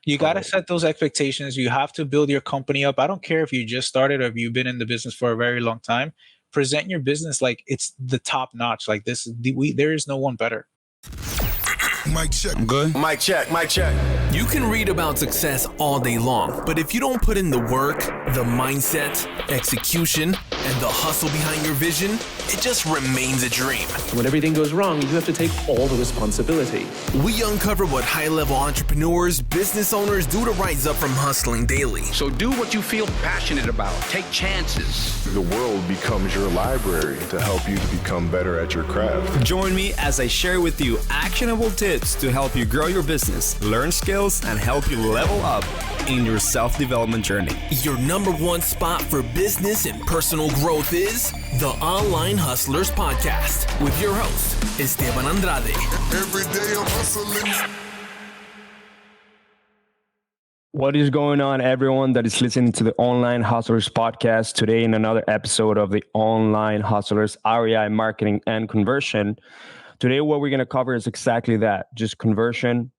You got to Totally. set those expectations. You have to build your company up. I don't care if you just started or if you've been in the business for a very long time. Present your business like it's the top notch. Like there is no one better. Mic check. I'm good. Mic check. Mic check. You can read about success all day long, but if you don't put in the work, the mindset, execution, and the hustle behind your vision, it just remains a dream. When everything goes wrong, you have to take all the responsibility. We uncover what high-level entrepreneurs, business owners do to rise up from hustling daily. So do what you feel passionate about. Take chances. The world becomes your library to help you to become better at your craft. Join me as I share with you actionable tips to help you grow your business, learn skills, and help you level up in your self-development journey. Your number one spot for business and personal growth is the Online Hustlers Podcast with your host, Esteban Andrade. Every day I'm hustling. What is going on, everyone that is listening to the Online Hustlers Podcast today in another episode of the Online Hustlers REI Marketing and Conversion. Today, what we're going to cover is exactly that, just conversion.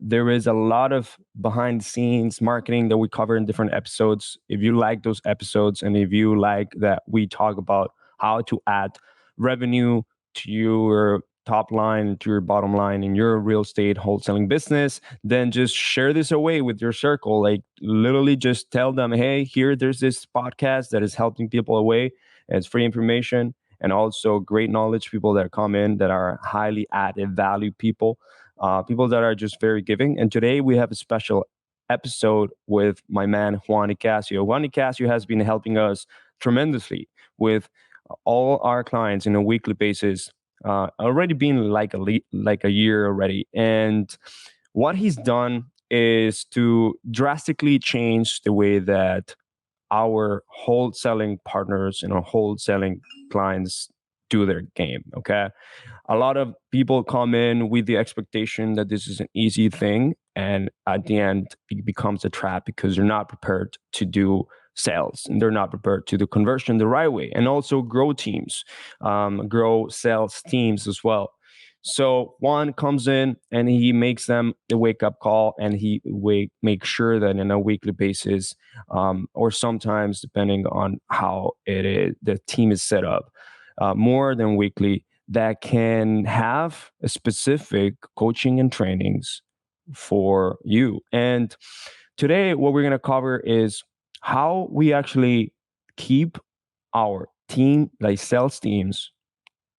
There is a lot of behind the scenes marketing that we cover in different episodes. If you like those episodes and if you like that we talk about how to add revenue to your top line, to your bottom line in your real estate wholesaling business, then just share this away with your circle. Like literally just tell them, hey, there's this podcast that is helping people away. And it's free information and also great knowledge, people that come in that are highly added value people. People that are just very giving. And today we have a special episode with my man, Juan Nicasio. Juan Nicasio has been helping us tremendously with all our clients in a weekly basis, already been like a year already. And what he's done is to drastically change the way that our wholesaling partners and our wholesaling clients do their game, okay? A lot of people come in with the expectation that this is an easy thing, and at the end, it becomes a trap because they're not prepared to do sales and they're not prepared to do conversion the right way, and also grow teams, grow sales teams as well. So Juan comes in and he makes them a wake-up call, and he make sure that on a weekly basis, or sometimes depending on how it is, the team is set up, more than weekly, that can have a specific coaching and trainings for you. And today, what we're going to cover is how we actually keep our team, like sales teams,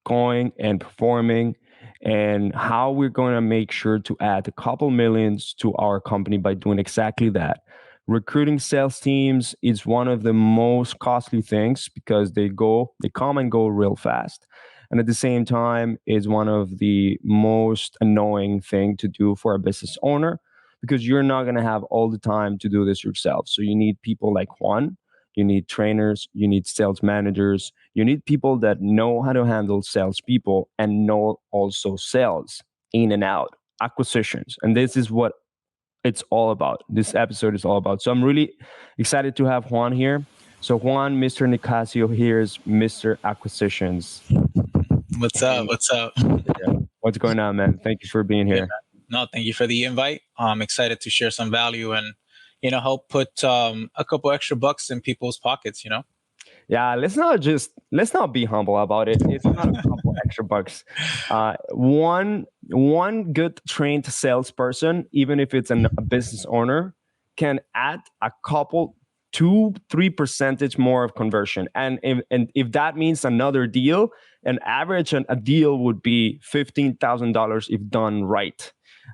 going and performing, and how we're going to make sure to add a couple millions to our company by doing exactly that. Recruiting sales teams is one of the most costly things because they come and go real fast. And at the same time, is one of the most annoying thing to do for a business owner because you're not going to have all the time to do this yourself. So you need people like Juan, you need trainers, you need sales managers, you need people that know how to handle salespeople and know also sales in and out, acquisitions. And this is what it's all about. This episode is all about. So I'm really excited to have Juan here. So Juan, Mr. Nicasio, here's Mr. Acquisitions. What's up? What's up? Yeah. What's going on, man? Thank you for being here. No, thank you for the invite. I'm excited to share some value and, help put a couple extra bucks in people's pockets, Yeah, let's not be humble about it. It's not a couple extra bucks. One good trained salesperson, even if it's a business owner, can add a couple 2-3% more of conversion. And if that means another deal, an average a deal would be $15,000 if done right,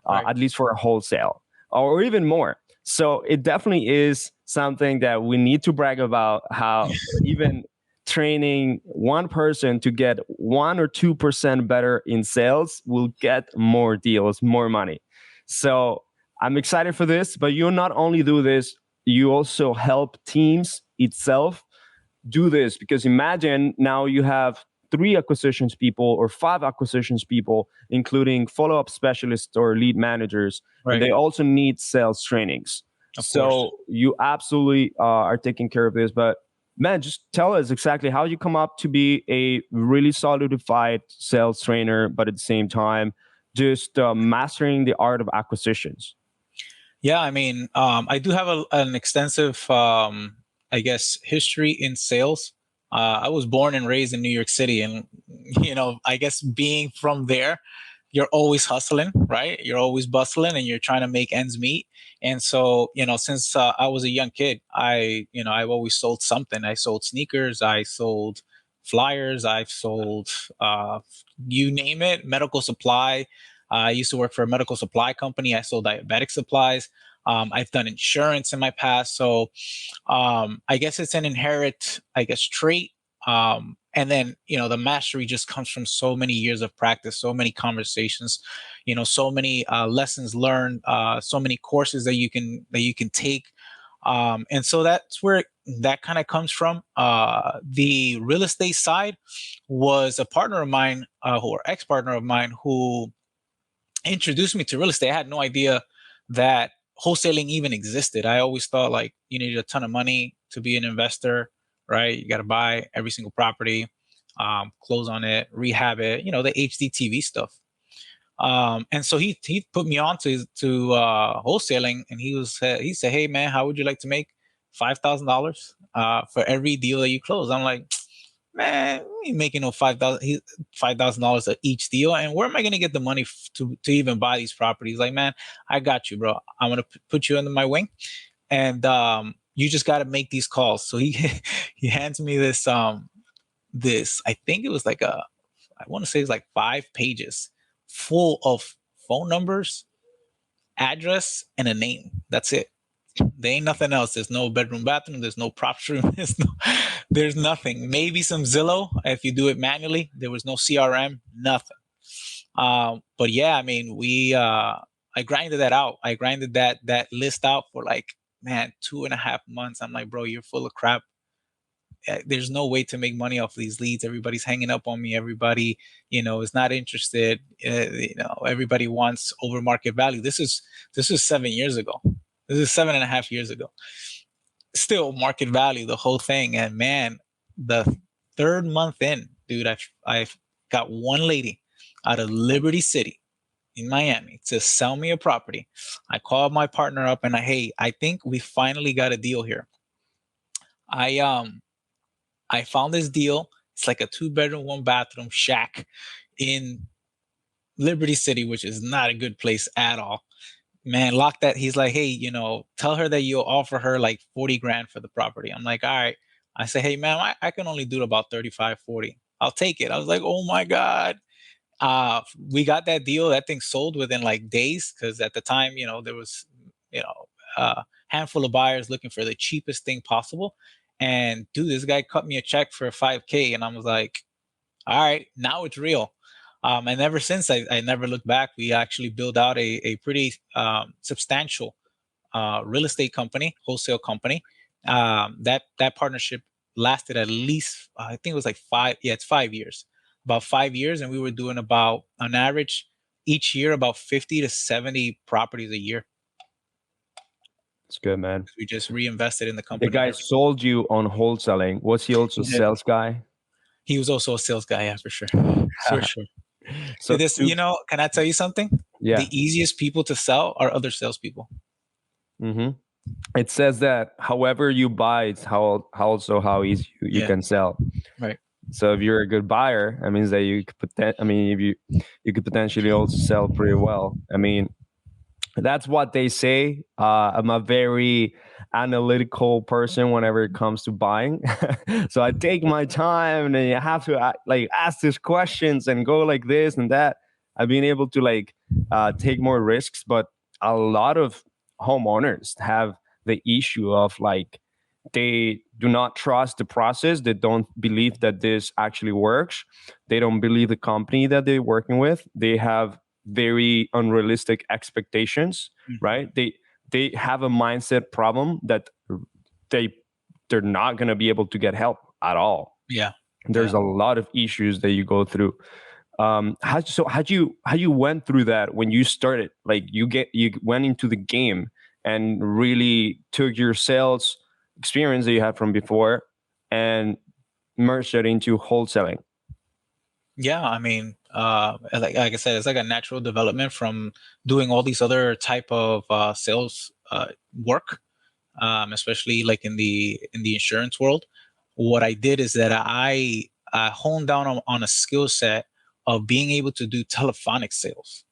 at least for a wholesale, or even more. So it definitely is something that we need to brag about, how even training one person to get 1 or 2% better in sales will get more deals, more money. So I'm excited for this, but you not only do this, you also help teams itself do this, because imagine now you have 3 acquisitions people or 5 acquisitions people, including follow-up specialists or lead managers. Right. And they also need sales trainings. So you absolutely are taking care of this. But man, just tell us exactly how you come up to be a really solidified sales trainer, but at the same time, just mastering the art of acquisitions. Yeah, I mean, I do have an extensive, I guess, history in sales. I was born and raised in New York City, and I guess being from there, you're always hustling, right? You're always bustling, and you're trying to make ends meet. And so, since I was a young kid, I've always sold something. I sold sneakers, I sold flyers, I've sold, you name it, medical supply. I used to work for a medical supply company. I sold diabetic supplies. I've done insurance in my past. So I guess it's an inherent, I guess, trait. And then, the mastery just comes from so many years of practice, so many conversations, so many lessons learned, so many courses that you can take. And so that's where that kind of comes from. The real estate side was a partner of mine, or ex-partner of mine, who introduced me to real estate. I had no idea that wholesaling even existed. I always thought like you needed a ton of money to be an investor, right? You got to buy every single property, close on it, rehab it, the HDTV stuff. And so he put me on to wholesaling, and he said, "Hey man, how would you like to make $5,000 for every deal that you close?" I'm like, man, we ain't making no $5,000 each deal, and where am I gonna get the money to even buy these properties? Like, man, I got you, bro. I'm gonna put you under my wing, and you just got to make these calls. So he he hands me this, I think it was like I want to say it's like 5 pages full of phone numbers, address, and a name. That's it. There ain't nothing else. There's no bedroom, bathroom. There's no props room. There's nothing. Maybe some Zillow if you do it manually. There was no CRM. Nothing. But yeah, I mean, I grinded that out. I grinded that list out for like, man, 2.5 months. I'm like, bro, you're full of crap. There's no way to make money off these leads. Everybody's hanging up on me. Everybody, is not interested. Everybody wants over market value. This is 7 years ago. This is 7.5 years ago. Still market value, the whole thing. And man, the third month in, dude, I've got one lady out of Liberty City in Miami to sell me a property. I called my partner up and hey, I think we finally got a deal here. I found this deal. It's like a 2 bedroom, 1 bathroom shack in Liberty City, which is not a good place at all. Man, lock that. He's like, hey, tell her that you'll offer her like 40 grand for the property. I'm like, all right. I say, hey, man, I can only do about 35, 40. I'll take it. I was like, oh my God. We got that deal. That thing sold within like days because at the time, there was, a handful of buyers looking for the cheapest thing possible. And dude, this guy cut me a check for 5K. And I was like, all right, now it's real. And ever since, I never looked back. We actually built out a pretty substantial real estate company, wholesale company. That partnership lasted at least, I think it was like 5. Yeah, it's 5 years, about 5 years, and we were doing about on average each year about 50 to 70 properties a year. It's good, man. We just reinvested in the company. The guy sold you on wholesaling. Was he also a sales guy? He was also a sales guy, yeah, for sure. For sure. So this, can I tell you something? Yeah. The easiest people to sell are other salespeople. Mm-hmm. It says that however you buy, it's how easy you can sell. Right. So if you're a good buyer, that means that you could potentially also sell pretty well. I mean, that's what they say. I'm a very analytical person whenever it comes to buying. So I take my time and I have to ask these questions and go like this and that. I've been able to take more risks, but a lot of homeowners have the issue of they do not trust the process. They don't believe that this actually works. They don't believe the company that they're working with. They have very unrealistic expectations, right? They have a mindset problem that they're not going to be able to get help at all. Yeah. There's a lot of issues that you go through. How you went through that when you started? You went into the game and really took your sales experience that you had from before and merged it into wholesaling. Yeah, I mean, like I said, it's like a natural development from doing all these other type of sales work, especially like in the insurance world. What I did is that I honed down on a skill set of being able to do telephonic sales.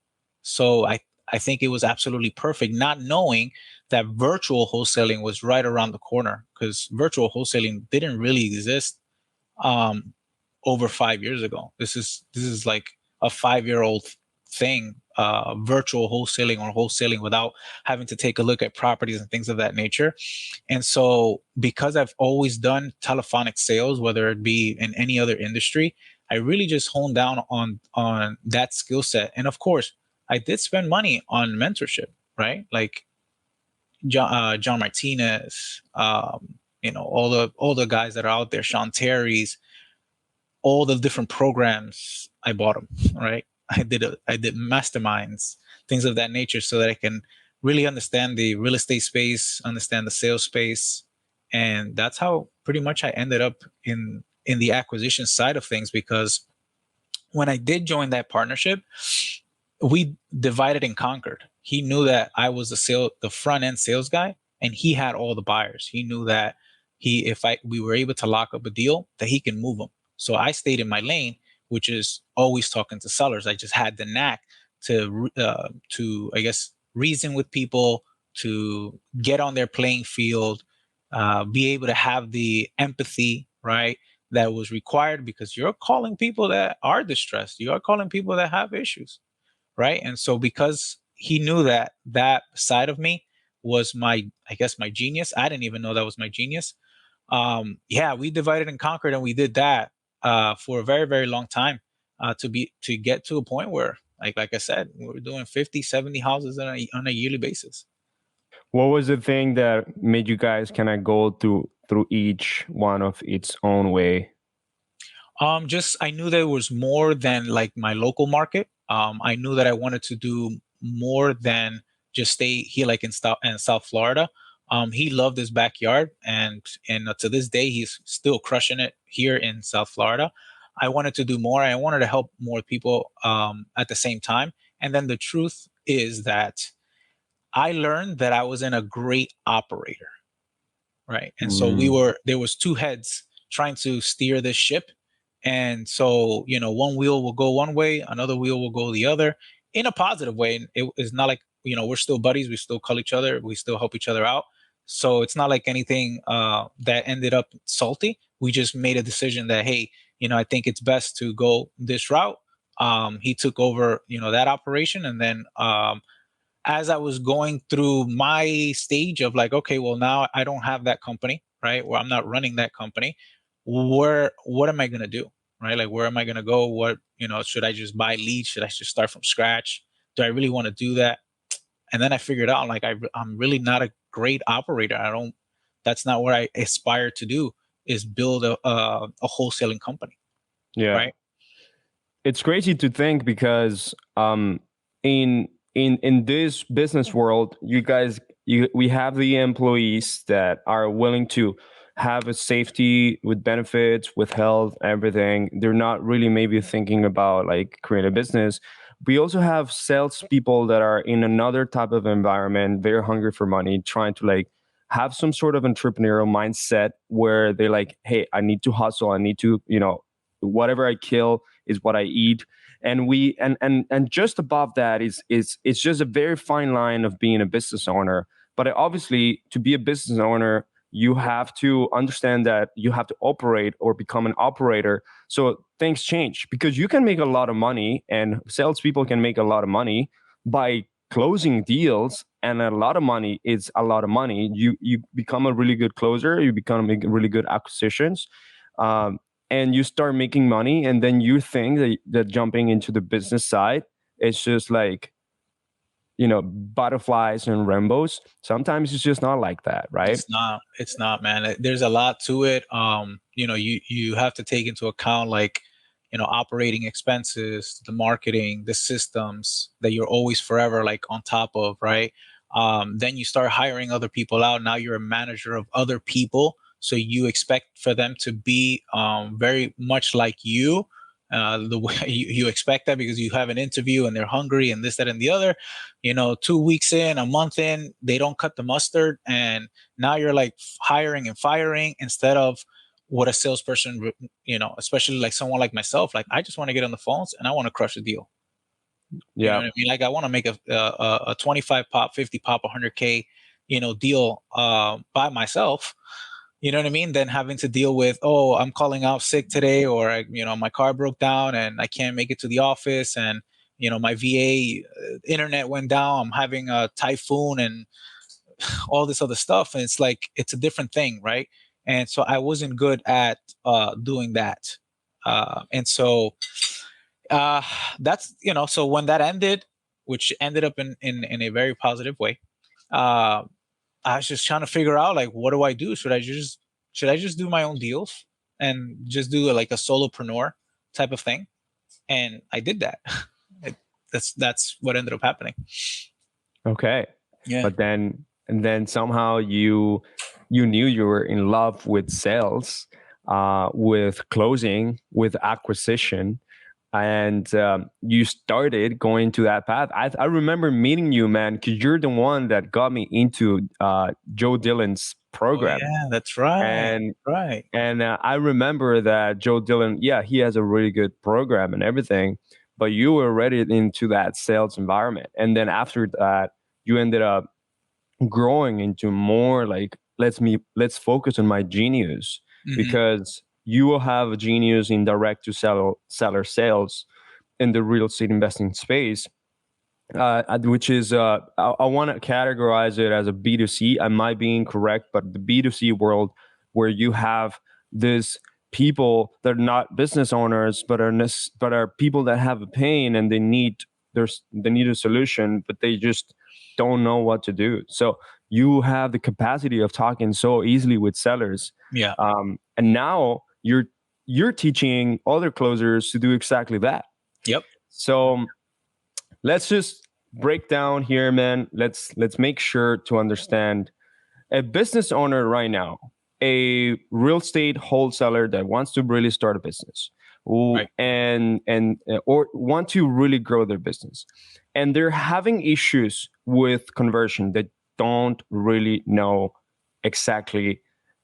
So I think it was absolutely perfect, not knowing that virtual wholesaling was right around the corner, because virtual wholesaling didn't really exist um, over 5 years ago. This is like a 5 year old thing, virtual wholesaling or wholesaling without having to take a look at properties and things of that nature. And so, because I've always done telephonic sales, whether it be in any other industry, I really just honed down on that skill set. And of course, I did spend money on mentorship, right? Like John Martinez, all the guys that are out there, Sean Terry's, all the different programs. I bought them, right? I did masterminds, things of that nature, so that I can really understand the real estate space, understand the sales space, and that's how pretty much I ended up in the acquisition side of things. Because when I did join that partnership, we divided and conquered. He knew that I was the front end sales guy, and he had all the buyers. He knew that if we were able to lock up a deal, that he can move them. So I stayed in my lane, which is always talking to sellers. I just had the knack to I guess reason with people, to get on their playing field, be able to have the empathy, right, that was required, because you're calling people that are distressed. You are calling people that have issues, right? And so, because he knew that that side of me was I guess, my genius. I didn't even know that was my genius. Yeah, we divided and conquered, and we did that for a very, very long time, to get to a point where, like I said, we were doing 50, 70 houses on a yearly basis. What was the thing that made you guys kind of go through each one of its own way? Just I knew there was more than like my local market. I knew that I wanted to do more than just stay here, like in South Florida. He loved his backyard, and to this day he's still crushing it here in South Florida. I wanted to do more. I wanted to help more people at the same time. And then the truth is that I learned that I wasn't a great operator, right? And so Mm. there was two heads trying to steer this ship. And so, one wheel will go one way, another wheel will go the other, in a positive way. And it is not like, we're still buddies, we still call each other, we still help each other out. So it's not like anything that ended up salty. We just made a decision that, hey, I think it's best to go this route. He took over, that operation. And then as I was going through my stage of like, okay, well, now I don't have that company, right? Where I'm not running that company. What am I going to do? Right? Like, where am I going to go? Should I just buy leads? Should I just start from scratch? Do I really want to do that? And then I figured out, like, I'm really not a great operator. That's not what I aspire to do, is build a wholesaling company. Yeah. Right. It's crazy to think because in this business world, we have the employees that are willing to have a safety with benefits, with health, everything. They're not really maybe thinking about like create a business. We also have salespeople that are in another type of environment, very hungry for money, trying to like have some sort of entrepreneurial mindset where they're like, hey, I need to hustle. I need to, whatever I kill is what I eat. And and just above that is it's just a very fine line of being a business owner. But obviously, to be a business owner, you have to understand that you have to operate or become an operator. So things change because you can make a lot of money, and salespeople can make a lot of money by closing deals. And a lot of money is a lot of money. You become a really good closer. You become really good acquisitions. And you start making money, and then you think that jumping into the business side, it's just like, butterflies and rainbows. Sometimes it's just not like that, right? It's not, man. There's a lot to it. You have to take into account, like, operating expenses, the marketing, the systems that you're always forever like on top of, right? Then you start hiring other people out. Now you're a manager of other people. So you expect for them to be very much like you. The way you expect that because you have an interview and they're hungry and this, that, and the other. 2 weeks in, a month in, they don't cut the mustard, and now you're like hiring and firing instead of what a salesperson, especially like someone like myself, like I just want to get on the phones and I want to crush a deal. You know what I mean? Like I want to make a 25 pop, 50 pop, 100K, deal by myself. You know what I mean? Then having to deal with, oh, I'm calling out sick today, or my car broke down and I can't make it to the office, and my VA internet went down. I'm having a typhoon and all this other stuff, and it's like it's a different thing, right? And so I wasn't good at doing that, and so that's So when that ended, which ended up in a very positive way, I was just trying to figure out, like, what do I do? Should I just do my own deals and just do like a solopreneur type of thing? And I did that. That's what ended up happening. Okay. Yeah. But then somehow you knew you were in love with sales, with closing, with acquisition, and you started going to that path. I remember meeting you, man, because you're the one that got me into Joe Dillon's program. Oh, yeah, that's right. And I remember that Joe Dillon, he has a really good program and everything, but you were already into that sales environment. And then after that, you ended up growing into more like, let's focus on my genius, because you will have a genius in direct to seller sales in the real estate investing space, which is I want to categorize it as a B2C. I might be incorrect, but the B2C world, where you have this people that are not business owners, but are people that have a pain and they need a solution, but they just don't know what to do. So you have the capacity of talking so easily with sellers. Yeah. And now you're teaching other closers to do exactly that. Yep. So let's just break down here, man. Let's make sure to understand a business owner right now, a real estate wholesaler that wants to really start a business, right, and or want to really grow their business, and they're having issues with conversion. That don't really know exactly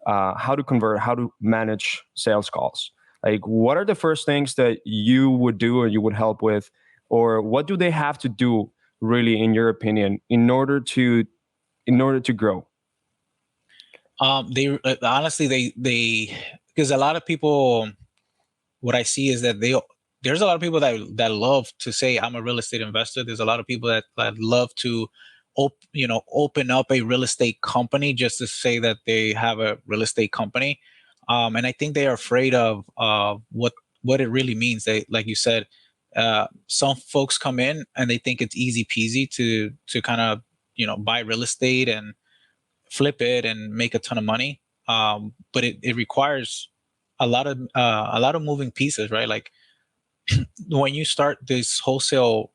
how to convert, how to manage sales calls. Like, what are the first things that you would do or you would help with, or what do they have to do, really, in your opinion, in order to grow? They honestly, they because a lot of people, what I see is that there's a lot of people that love to say, I'm a real estate investor. There's a lot of people that love to open up a real estate company just to say that they have a real estate company. And I think they are afraid of what it really means. They, like you said, some folks come in and they think it's easy peasy to kind of, buy real estate and flip it and make a ton of money. But it requires a lot of moving pieces, right? Like when you start this wholesale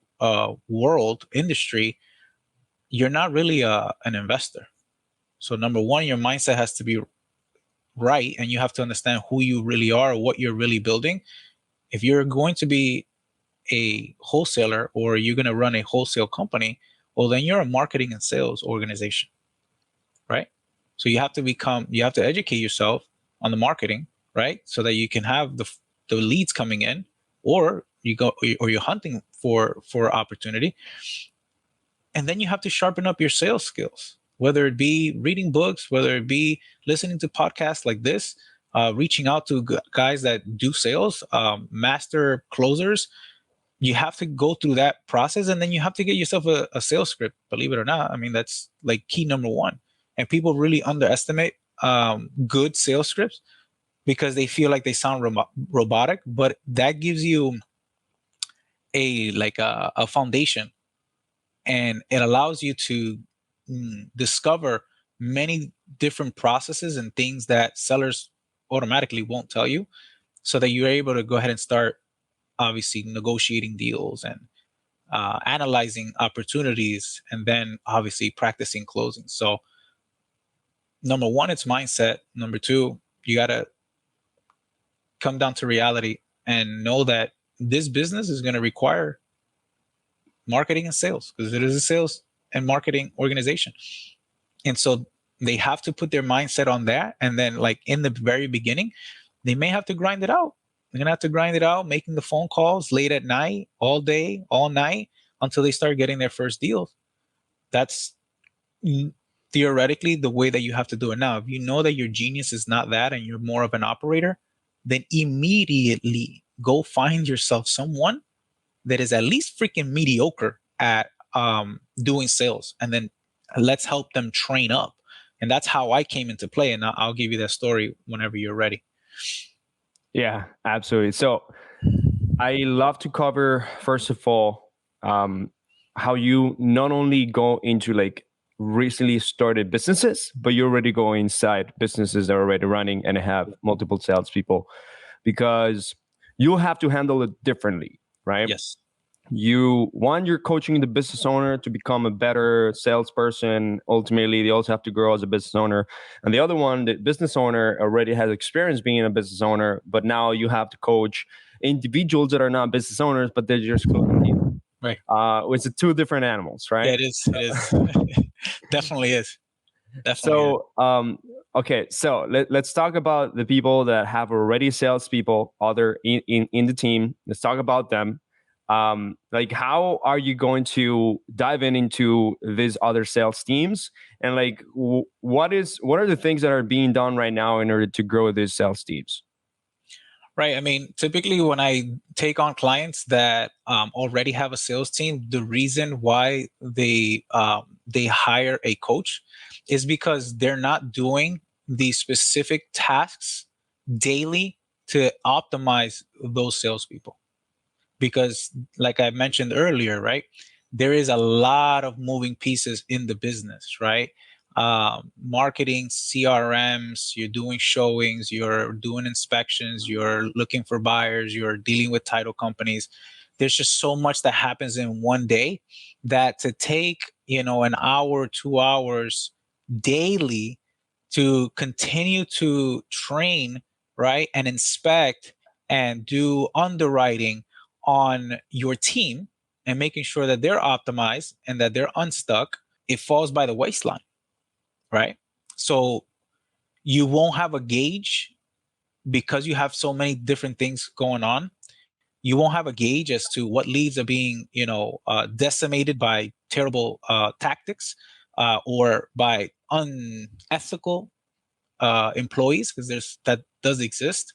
world industry, you're not really an investor. So number one, your mindset has to be right, and you have to understand who you really are, what you're really building. If you're going to be a wholesaler or you're going to run a wholesale company, well, then you're a marketing and sales organization, right? So you have to educate yourself on the marketing, right? So that you can have the leads coming in, or you're hunting for opportunity. And then you have to sharpen up your sales skills, whether it be reading books, whether it be listening to podcasts like this, reaching out to guys that do sales, master closers. You have to go through that process, and then you have to get yourself a sales script, believe it or not. I mean, that's like key number one. And people really underestimate good sales scripts because they feel like they sound robotic, but that gives you a foundation, and it allows you to discover many different processes and things that sellers automatically won't tell you, so that you're able to go ahead and start obviously negotiating deals and analyzing opportunities, and then obviously practicing closing. So number one, it's mindset. Number two, you got to come down to reality and know that this business is going to require marketing and sales, because it is a sales and marketing organization. And so they have to put their mindset on that. And then, like in the very beginning, they may have to grind it out. They're going to have to grind it out, making the phone calls late at night, all day, all night, until they start getting their first deals. That's theoretically the way that you have to do it now. If you know that your genius is not that and you're more of an operator, then immediately go find yourself someone that is at least freaking mediocre at doing sales, and then let's help them train up. And that's how I came into play. And I'll give you that story whenever you're ready. Yeah, absolutely. So I love to cover, first of all, how you not only go into like recently started businesses, but you already go inside businesses that are already running and have multiple salespeople, because you have to handle it differently, right? Yes. You're coaching the business owner to become a better salesperson. Ultimately, they also have to grow as a business owner. And the other one, the business owner already has experience being a business owner, but now you have to coach individuals that are not business owners, but they're just cooking. Right. It's two different animals, right? Yeah, it is. It is. Definitely is. Definitely. So, okay, so let's talk about the people that have already salespeople other in the team. Let's talk about them. Like, how are you going to dive into these other sales teams, and like what are the things that are being done right now in order to grow these sales teams? Right. I mean, typically when I take on clients that already have a sales team, the reason why they hire a coach is because they're not doing the specific tasks daily to optimize those salespeople. Because like I mentioned earlier, right, there is a lot of moving pieces in the business, right? Marketing, CRMs, you're doing showings, you're doing inspections, you're looking for buyers, you're dealing with title companies. There's just so much that happens in one day that to take, an hour, 2 hours daily to continue to train, right, and inspect and do underwriting on your team and making sure that they're optimized and that they're unstuck, it falls by the waistline, right? So you won't have a gauge because you have so many different things going on. You won't have a gauge as to what leads are being, decimated by terrible tactics or by unethical employees, because that does exist.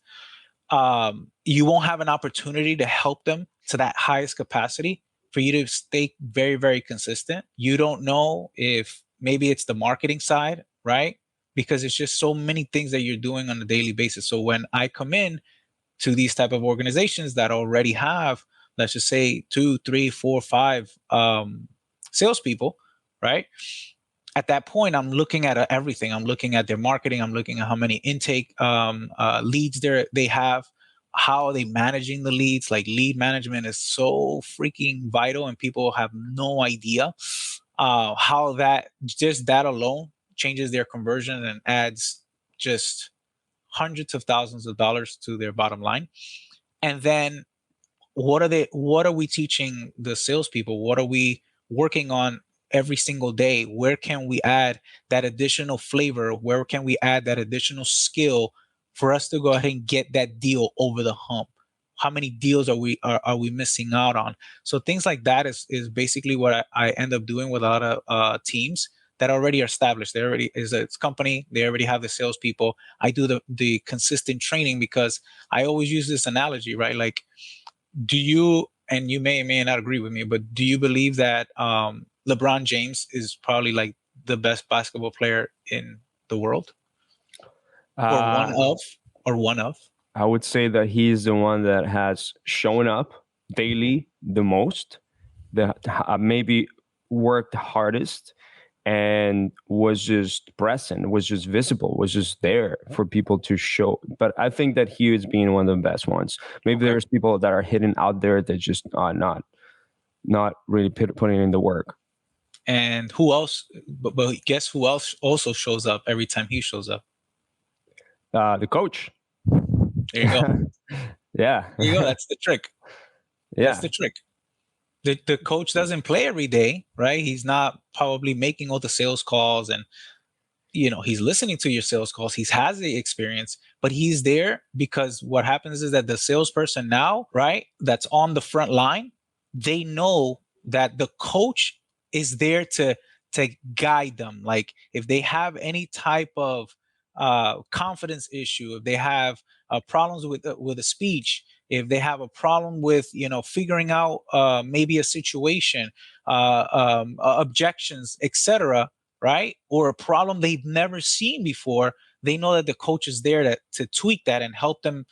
You won't have an opportunity to help them to that highest capacity for you to stay very, very consistent. You don't know if maybe it's the marketing side, right? Because it's just so many things that you're doing on a daily basis. So when I come in to these type of organizations that already have, let's just say 2, 3, 4, 5 salespeople, right? At that point, I'm looking at everything. I'm looking at their marketing. I'm looking at how many intake leads they have. How are they managing the leads? Like, lead management is so freaking vital, and people have no idea how that alone changes their conversion and adds just hundreds of thousands of dollars to their bottom line. And then what are we teaching the salespeople? What are we working on every single day? Where can we add that additional flavor? Where can we add that additional skill for us to go ahead and get that deal over the hump? How many deals are we missing out on? So things like that is basically what I end up doing with a lot of teams that already are established. They already is a company. They already have the salespeople. I do the consistent training, because I always use this analogy, right? Like, do you, and you may or may not agree with me, but do you believe that LeBron James is probably like the best basketball player in the world? Or one of? I would say that he's the one that has shown up daily the most, that maybe worked hardest, and was just present, was just visible, was just there for people to show. But I think that he is being one of the best ones. Maybe there's people that are hidden out there that just are not really putting in the work. And who else? But guess who else also shows up every time he shows up? The coach. There you go. Yeah. There you go. That's the trick. That's the trick. The coach doesn't play every day, right? He's not probably making all the sales calls, and he's listening to your sales calls. He has the experience, but he's there because what happens is that the salesperson now, right, that's on the front line, they know that the coach is there to guide them. Like if they have any type of confidence issue, if they have problems with a speech, if they have a problem with figuring out maybe a situation, objections, etc., right? Or a problem they've never seen before, they know that the coach is there to tweak that and help them,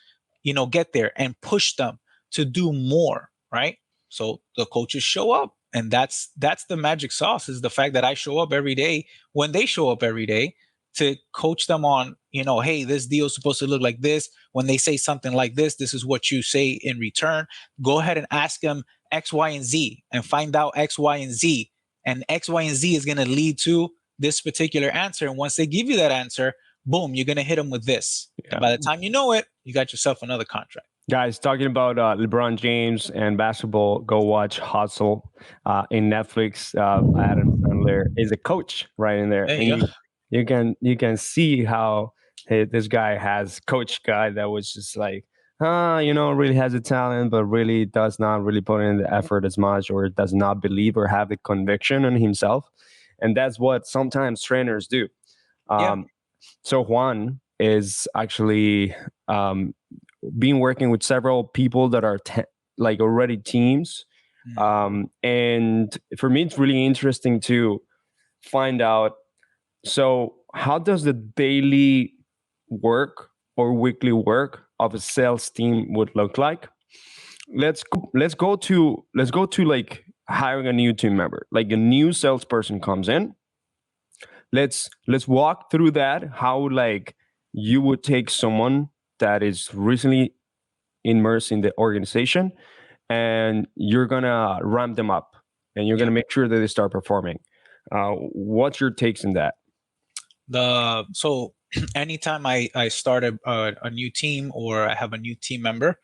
get there and push them to do more, right? So the coaches show up, and that's the magic sauce, is the fact that I show up every day when they show up every day to coach them on, hey, this deal is supposed to look like this. When they say something like this is what you say in return. Go ahead and ask them X, Y, and Z and find out X, Y, and Z. And X, Y, and Z is going to lead to this particular answer. And once they give you that answer, boom, you're going to hit them with this. Yeah. And by the time you know it, you got yourself another contract. Guys, talking about LeBron James and basketball, go watch Hustle in Netflix. Adam Sandler is a coach right in there. You can see how this guy has coach guy that was just like, really has a talent, but really does not really put in the effort as much, or does not believe or have the conviction in himself. And that's what sometimes trainers do. So Juan is actually been working with several people that are already teams. And for me, it's really interesting to find out, so how does the daily work or weekly work of a sales team would look like? Let's go to like hiring a new team member. Like a new salesperson comes in. Let's walk through that. How like you would take someone that is recently immersed in the organization, and you're gonna ramp them up, and you're gonna make sure that they start performing. What's your takes on that? So anytime I start a new team, or I have a new team member,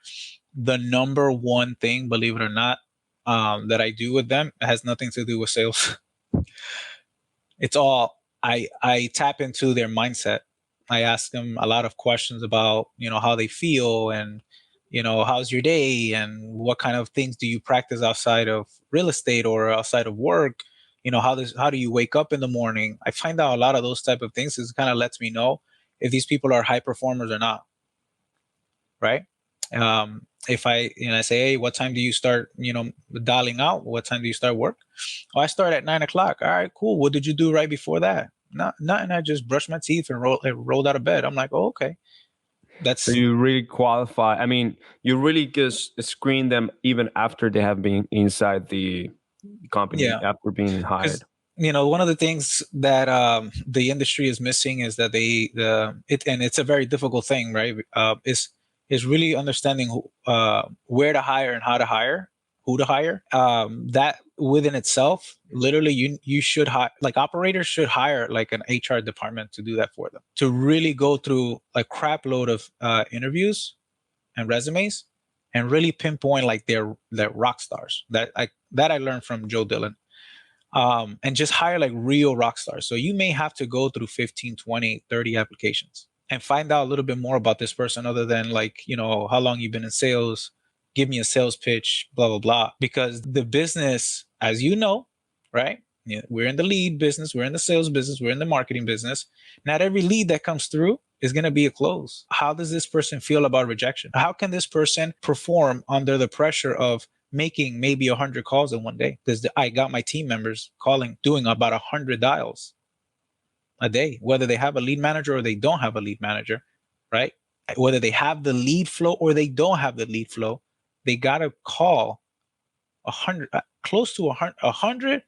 the number one thing, believe it or not, that I do with them has nothing to do with sales. It's all, I tap into their mindset. I ask them a lot of questions about, how they feel, and, how's your day, and what kind of things do you practice outside of real estate or outside of work? How do you wake up in the morning? I find out a lot of those type of things. It kind of lets me know if these people are high performers or not. Right. If I say, hey, what time do you start, dialing out? What time do you start work? Oh, I start at 9 o'clock. All right, cool. What did you do right before that? Nothing. I just brushed my teeth and rolled out of bed. I'm like, oh, okay. So you really qualify. I mean, you really just screen them even after they have been inside the company, after being hired. One of the things that the industry is missing is that and it's a very difficult thing, right? Is really understanding where to hire and how to hire, who to hire. That within itself, literally, you should hire, like operators should hire like an HR department to do that for them, to really go through a crap load of interviews and resumes and really pinpoint like their rock stars. That I learned from Joe Dillon. And just hire like real rock stars. So you may have to go through 15, 20, 30 applications and find out a little bit more about this person, other than like, how long you've been in sales, give me a sales pitch, blah, blah, blah. Because the business, as you know, right? We're in the lead business, we're in the sales business, we're in the marketing business. Not every lead that comes through is going to be a close. How does this person feel about rejection? How can this person perform under the pressure of making maybe 100 calls in one day? Because I got my team members doing about 100 dials a day, whether they have a lead manager or they don't have a lead manager, right? Whether they have the lead flow or they don't have the lead flow, they got to call 100, close to 100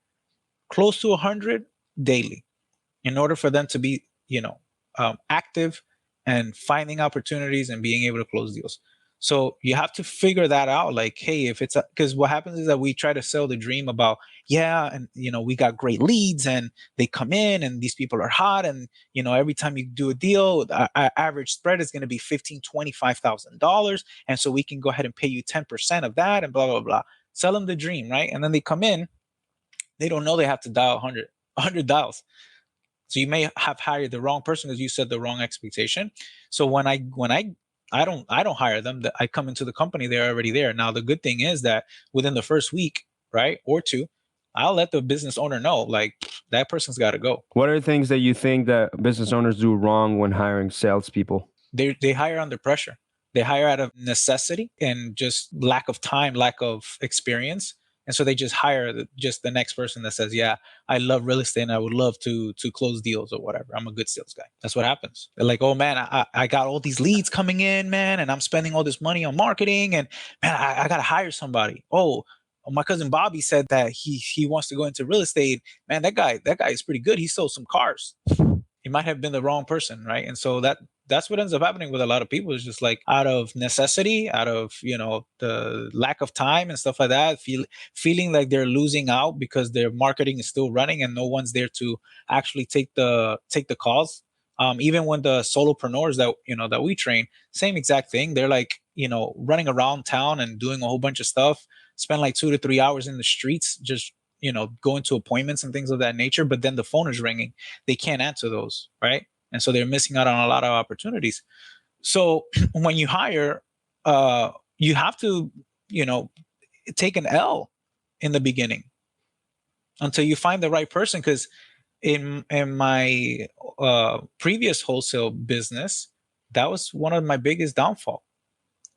daily in order for them to be, active and finding opportunities and being able to close deals. So you have to figure that out. Like, hey, if it's because what happens is that we try to sell the dream about, yeah, and we got great leads and they come in and these people are hot, and every time you do a deal, our average spread is going to be $25,000, and so we can go ahead and pay you 10% of that, and blah blah blah. Sell them the dream, right? And then they come in, they don't know they have to dial 100 dials. So you may have hired the wrong person because you set the wrong expectation. So when I don't hire them, I come into the company, they're already there. Now the good thing is that within the first week, right, or two, I'll let the business owner know, like, that person's got to go. What are the things that you think that business owners do wrong when hiring salespeople? They hire under pressure. They hire out of necessity and just lack of time, lack of experience. And so they just hire just the next person that says, yeah, I love real estate and I would love to close deals or whatever. I'm a good sales guy. That's what happens. They're like, oh man, I got all these leads coming in, man, and I'm spending all this money on marketing, and man, I got to hire somebody. Oh, my cousin Bobby said that he wants to go into real estate. Man, that guy is pretty good. He sold some cars. He might have been the wrong person, right? And so that's what ends up happening with a lot of people, is just like out of necessity, out of the lack of time and stuff like that, feeling like they're losing out because their marketing is still running and no one's there to actually take the calls. Even when the solopreneurs that we train, same exact thing. They're like running around town and doing a whole bunch of stuff, spend like 2 to 3 hours in the streets just going to appointments and things of that nature, but then the phone is ringing. They can't answer those, right? And so they're missing out on a lot of opportunities. So when you hire, you have to, take an L in the beginning until you find the right person. Because in my previous wholesale business, that was one of my biggest downfall.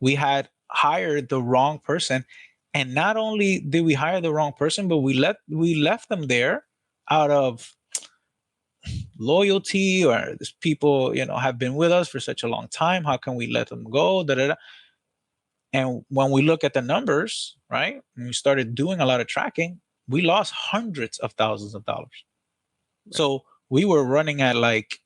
We had hired the wrong person. And not only did we hire the wrong person, but we left them there out of loyalty, or these people, have been with us for such a long time. How can we let them go? Da, da, da. And when we look at the numbers, right, and we started doing a lot of tracking, we lost hundreds of thousands of dollars. Right. So we were running like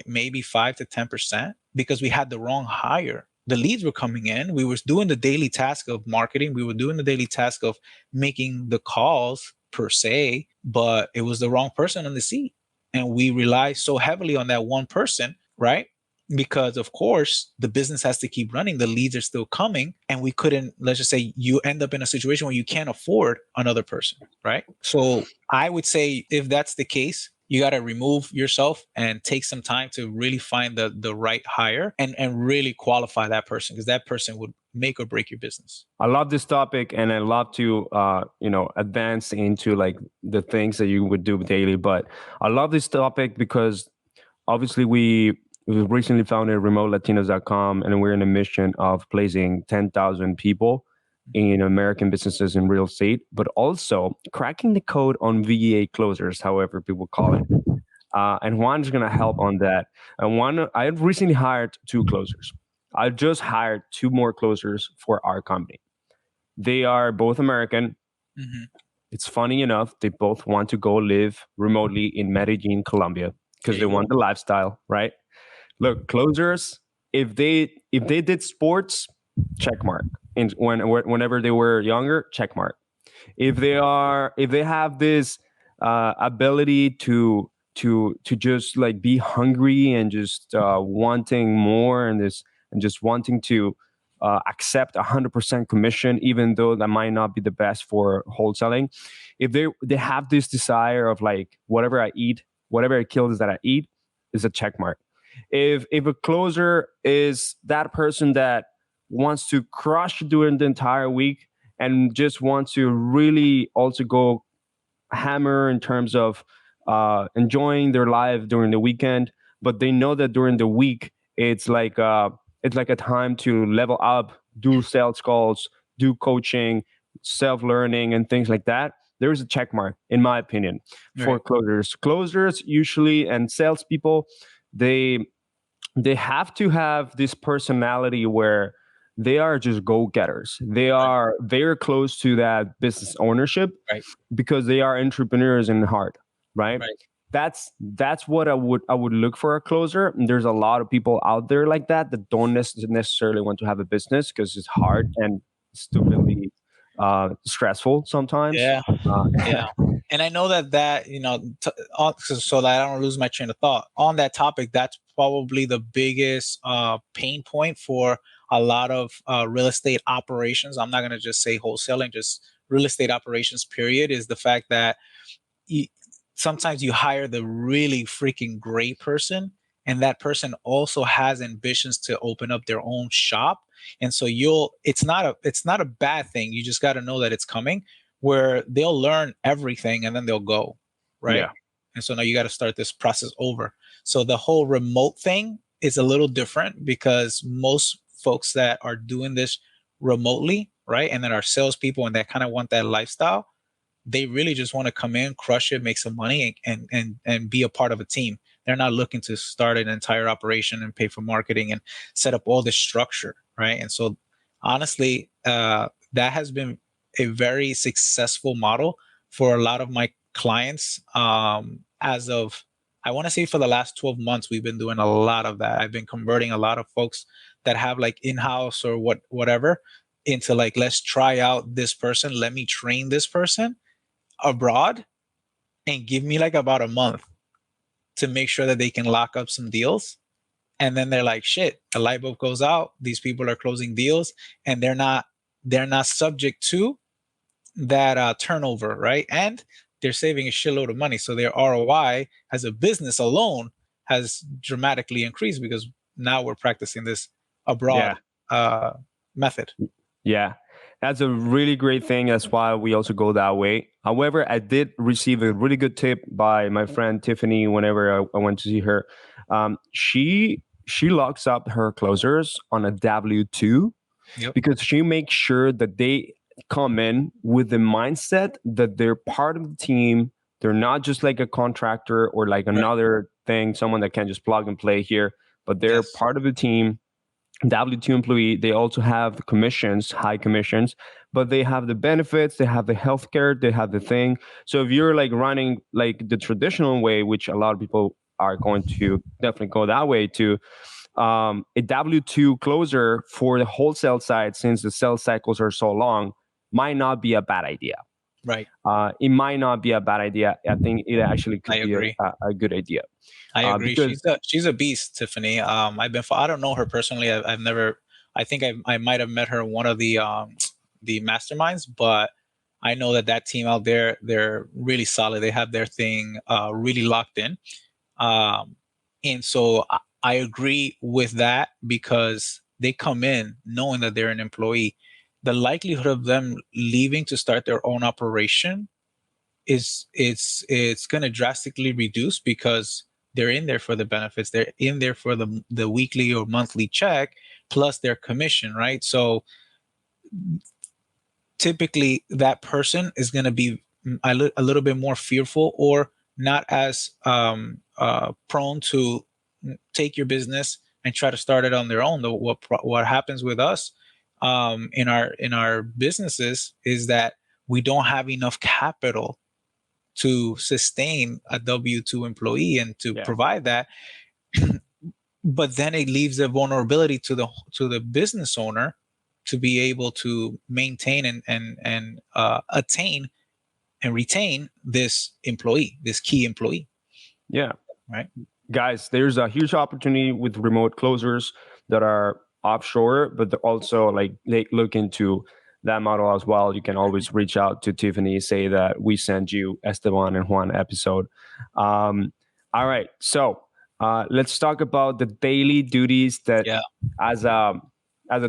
maybe 5 to 10% because we had the wrong hire. The leads were coming in. We were doing the daily task of marketing. We were doing the daily task of making the calls per se, but it was the wrong person on the seat. And we rely so heavily on that one person, right? Because of course, the business has to keep running. The leads are still coming. And we couldn't, let's just say you end up in a situation where you can't afford another person, right? So I would say if that's the case, you got to remove yourself and take some time to really find the right hire and really qualify that person, because that person would make or break your business. I love this topic, and I love to advance into like the things that you would do daily. But I love this topic because obviously we recently founded remotelatinos.com, and we're in a mission of placing 10,000 people in American businesses in real estate, but also cracking the code on VA closers, however people call it. And Juan's going to help on that. And I recently hired 2 closers. I just hired 2 more closers for our company. They are both American. Mm-hmm. It's funny enough, they both want to go live remotely in Medellin, Colombia, because they want the lifestyle, right? Look, closers, if they did sports, check mark. Whenever they were younger, check mark. If they have this ability to just like be hungry and just wanting more, and just wanting to accept 100% commission, even though that might not be the best for wholesaling. If they have this desire of like, whatever I eat, whatever it kills that I eat, is a check mark. If a closer is that person that wants to crush during the entire week and just wants to really also go hammer in terms of enjoying their life during the weekend, but they know that during the week it's like a time to level up, do sales calls, do coaching, self-learning, and things like that. There is a check mark, in my opinion, for closers. Closers usually, and salespeople, they have to have this personality where they are just go-getters. They are very close to that business ownership, because they are entrepreneurs in heart, right? that's what I would look for a closer. And there's a lot of people out there like that don't necessarily want to have a business because it's hard and stupidly stressful sometimes. Yeah. Yeah. And I know that so that I don't lose my train of thought on that topic, that's probably the biggest pain point for a lot of real estate operations. I'm not going to just say wholesaling, just real estate operations period, is the fact that you, sometimes you hire the really freaking great person, and that person also has ambitions to open up their own shop. And so it's not a bad thing. You just got to know that it's coming, where they'll learn everything and then they'll go, right? Yeah. And so now you got to start this process over. So the whole remote thing is a little different because most folks that are doing this remotely, right, and that are salespeople and that kind of want that lifestyle, they really just want to come in, crush it, make some money, and be a part of a team. They're not looking to start an entire operation and pay for marketing and set up all this structure, right? And so, honestly, that has been a very successful model for a lot of my clients. As of, I want to say, for the last 12 months, we've been doing a lot of that. I've been converting a lot of folks that have like in-house or whatever into like, let's try out this person. Let me train this person abroad and give me like about a month to make sure that they can lock up some deals. And then they're like, shit, the light bulb goes out. These people are closing deals and they're not subject to that turnover, right? And they're saving a shitload of money. So their ROI as a business alone has dramatically increased because now we're practicing this abroad method. Yeah, that's a really great thing. That's why we also go that way. However, I did receive a really good tip by my friend Tiffany whenever I went to see her. She locks up her closers on a W-2 because she makes sure that they come in with the mindset that they're part of the team. They're not just like a contractor or like another thing, someone that can just plug and play here, but they're part of the team. W-2 employee, they also have commissions, high commissions, but they have the benefits, they have the healthcare, they have the thing. So if you're like running like the traditional way, which a lot of people are going to definitely go that way too, a W-2 closer for the wholesale side, since the sales cycles are so long, might not be a bad idea. Right. It might not be a bad idea. I think it actually could be a good idea. I agree. She's a beast, Tiffany. I don't know her personally. I've never. I think I might have met her in one of the masterminds, but I know that team out there, they're really solid. They have their thing really locked in, and so I agree with that because they come in knowing that they're an employee. The likelihood of them leaving to start their own operation it's going to drastically reduce because they're in there for the benefits. They're in there for the weekly or monthly check plus their commission, right? So typically that person is going to be a little bit more fearful or not as prone to take your business and try to start it on their own. What happens with us in our businesses is that we don't have enough capital to sustain a W-2 employee and to provide that. But then it leaves a vulnerability to the business owner to be able to maintain and attain and retain this employee, this key employee. Yeah. Right. Guys, there's a huge opportunity with remote closers that are offshore, but also like they look into that model as well. You can always reach out to Tiffany, say that we send you Esteban and Juan episode. All right. So let's talk about the daily duties that as a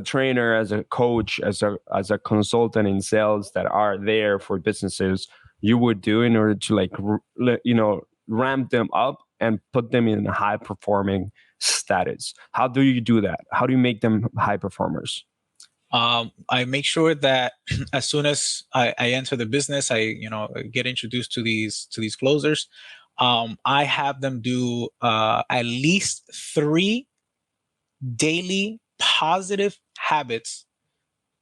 trainer, as a coach, as a consultant in sales that are there for businesses, you would do in order to ramp them up and put them in a high performing status. How do you do that? How do you make them high performers? I make sure that as soon as I enter the business, I get introduced to these closers. I have them do at least 3 daily positive habits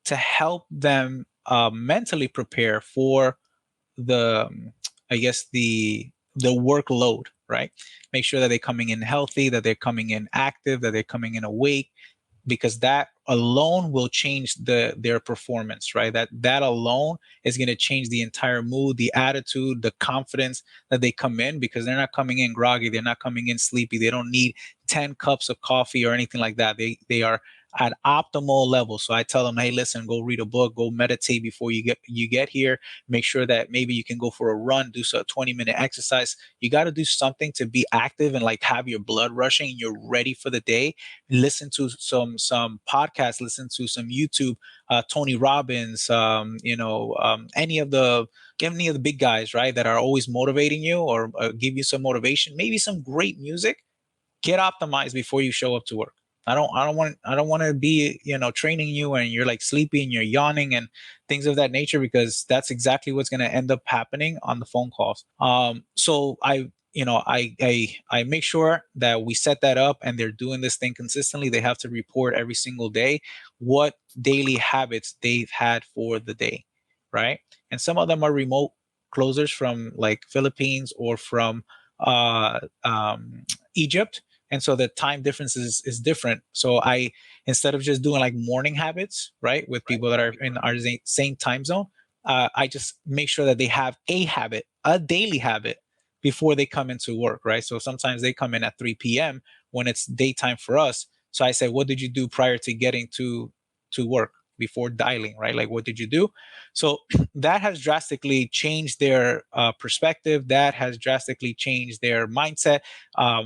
to help them mentally prepare for the workload right? Make sure that they're coming in healthy, that they're coming in active, that they're coming in awake, because that alone will change their performance, right? That alone is going to change the entire mood, the attitude, the confidence that they come in, because they're not coming in groggy, they're not coming in sleepy, they don't need 10 cups of coffee or anything like that. They are at optimal level. So I tell them, hey, listen, go read a book, go meditate before you get here. Make sure that maybe you can go for a run, do a 20-minute exercise. You got to do something to be active and like have your blood rushing and you're ready for the day. Listen to some podcasts, listen to some YouTube, Tony Robbins, any of the big guys, right, that are always motivating you or give you some motivation, maybe some great music. Get optimized before you show up to work. I don't want to be, training you and you're like sleepy and you're yawning and things of that nature, because that's exactly what's going to end up happening on the phone calls. So I make sure that we set that up and they're doing this thing consistently. They have to report every single day what daily habits they've had for the day, right? And some of them are remote closers from like Philippines or from Egypt. And so the time difference is different. So instead of just doing like morning habits, right, with people that are in our same time zone, I just make sure that they have a daily habit before they come into work, right? So sometimes they come in at 3 p.m. when it's daytime for us. So I say, what did you do prior to getting to work, before dialing, right? Like, what did you do? So that has drastically changed their perspective. That has drastically changed their mindset.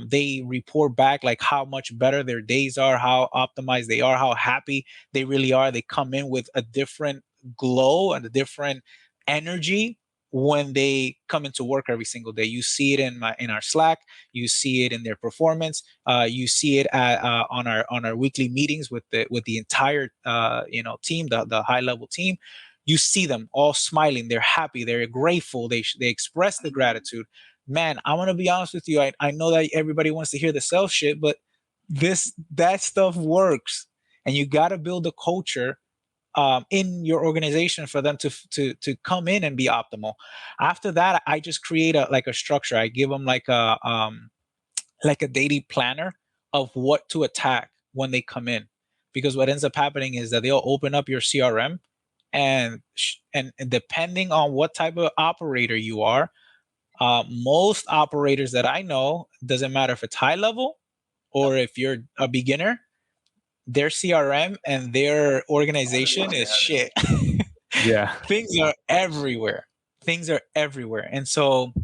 They report back like how much better their days are, how optimized they are, how happy they really are. They come in with a different glow and a different energy when they come into work every single day. You see it in our Slack. You see it in their performance. You see it on our weekly meetings with the entire team, the high level team. You see them all smiling. They're happy. They're grateful. They express the gratitude. Man, I want to be honest with you. I know that everybody wants to hear the sales shit, but that stuff works, and you got to build a culture in your organization for them to come in and be optimal. After that, I just create a structure. I give them like a daily planner of what to attack when they come in, because what ends up happening is that they'll open up your CRM, and depending on what type of operator you are, most operators that I know, doesn't matter if it's high level or if you're a beginner, their CRM and their organization is shit. Yeah. Things are everywhere. And so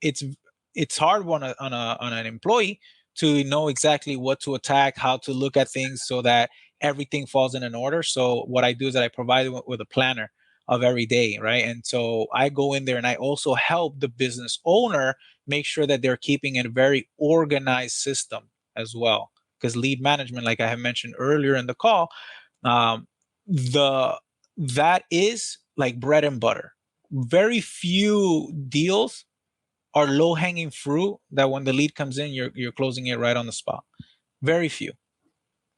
it's hard on an employee to know exactly what to attack, how to look at things so that everything falls in an order. So what I do is that I provide them with a planner of every day, right? And so I go in there and I also help the business owner make sure that they're keeping a very organized system as well. Because lead management, like I have mentioned earlier in the call, that is like bread and butter. Very few deals are low-hanging fruit that when the lead comes in, you're closing it right on the spot. Very few.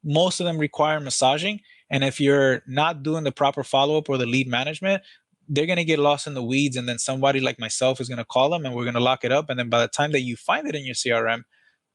Most of them require massaging, and if you're not doing the proper follow-up or the lead management, they're going to get lost in the weeds, and then somebody like myself is going to call them and we're going to lock it up, and then by the time that you find it in your CRM,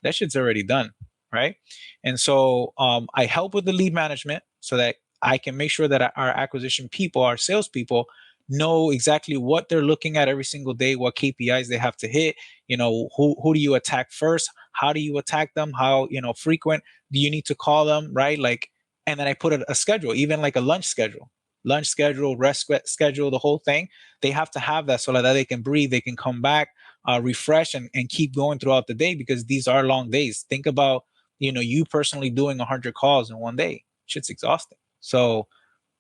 that shit's already done, right? And so I help with the lead management so that I can make sure that our acquisition people, our salespeople, know exactly what they're looking at every single day, what KPIs they have to hit. Who do you attack first? How do you attack them? How frequent do you need to call them, right? Like, and then I put a schedule, even like a lunch schedule, rest schedule, the whole thing. They have to have that so that they can breathe, they can come back, refresh, and keep going throughout the day, because these are long days. Think about you personally doing 100 calls in one day. Shit's exhausting. So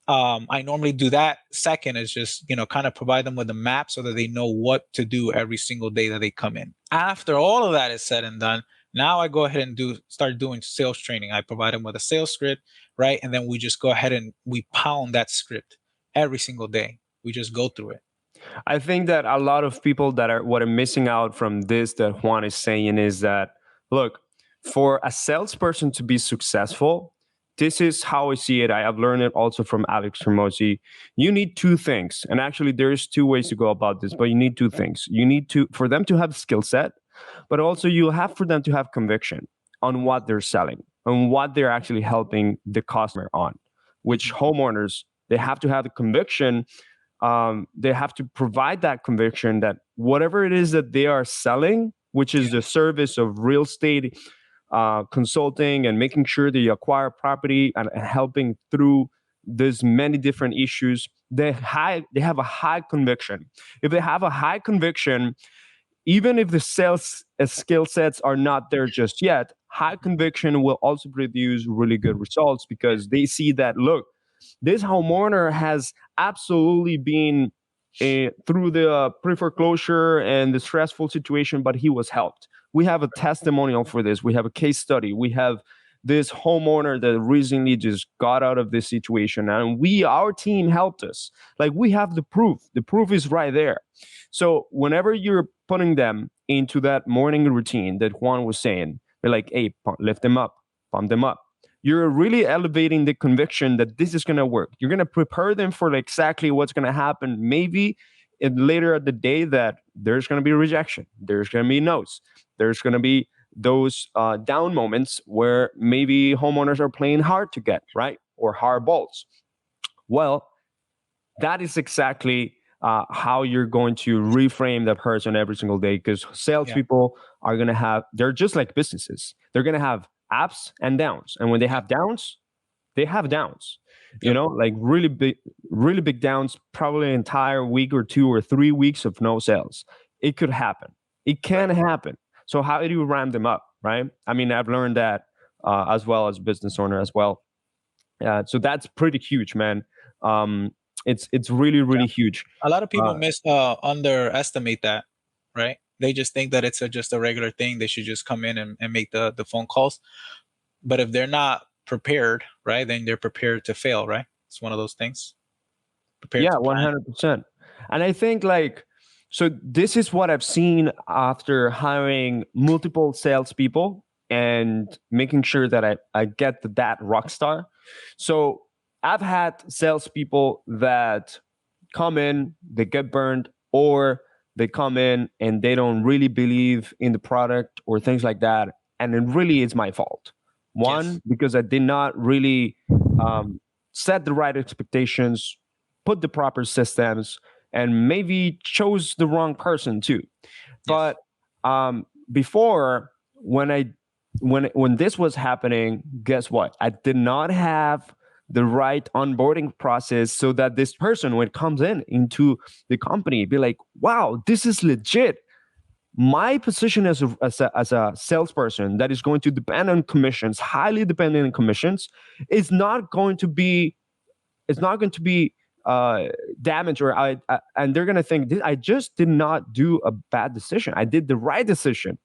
I normally do that. Second is just, kind of provide them with a map so that they know what to do every single day that they come in. After all of that is said and done, now I go ahead and start doing sales training. I provide them with a sales script, right? And then we just go ahead and we pound that script every single day. We just go through it. I think that a lot of people that are missing out from this that Juan is saying is that, look, for a salesperson to be successful, this is how I see it. I have learned it also from Alex Hermosi. You need two things. And actually, there's two ways to go about this, but you need two things. You need for them to have skill set, but also you have for them to have conviction on what they're selling and what they're actually helping the customer on, which homeowners, they have to have the conviction. They have to provide that conviction that whatever it is that they are selling, which is the service of real estate consulting and making sure they acquire property and helping through there's many different issues. They have a high conviction. If they have a high conviction, even if the sales skill sets are not there just yet, high conviction will also produce really good results because they see that, look, this homeowner has absolutely been through the pre-foreclosure and the stressful situation, but he was helped. We have a testimonial for this. We have a case study. We have this homeowner that recently just got out of this situation, and our team helped us. Like, we have the proof. The proof is right there. So whenever you're putting them into that morning routine that Juan was saying, they're like, hey, lift them up, pump them up. You're really elevating the conviction that this is going to work. You're going to prepare them for exactly what's going to happen. Maybe later at the day that there's going to be rejection. There's going to be no's. There's going to be those down moments where maybe homeowners are playing hard to get, right? Or hard balls. Well, that is exactly how you're going to reframe the person every single day, because salespeople are going to have, they're just like businesses. They're going to have ups and downs. And when they have downs, they have downs. You know, like really big downs, probably an entire week or 2 or 3 weeks of no sales. It could happen. It can happen. So how do you ramp them up, right? I mean, I've learned that as well as business owner as well. So that's pretty huge, man. It's really huge. A lot of people underestimate that, right? They just think that it's just a regular thing. They should just come in and make the phone calls. But if they're not prepared, right, then they're prepared to fail, right? It's one of those things. Prepared 100%. And I think so this is what I've seen after hiring multiple salespeople and making sure that I get that rock star. So I've had salespeople that come in, they get burned, or they come in and they don't really believe in the product or things like that. And it really is my fault. One, because I did not really set the right expectations, put the proper systems, and maybe chose the wrong person too. But before, when this was happening, guess what? I did not have the right onboarding process so that this person, when it comes into the company, be like, wow, this is legit. My position as a salesperson that is going to depend on commissions, highly dependent on commissions, is not going to be damaged, or and they're gonna think I just did not do a bad decision. I did the right decision.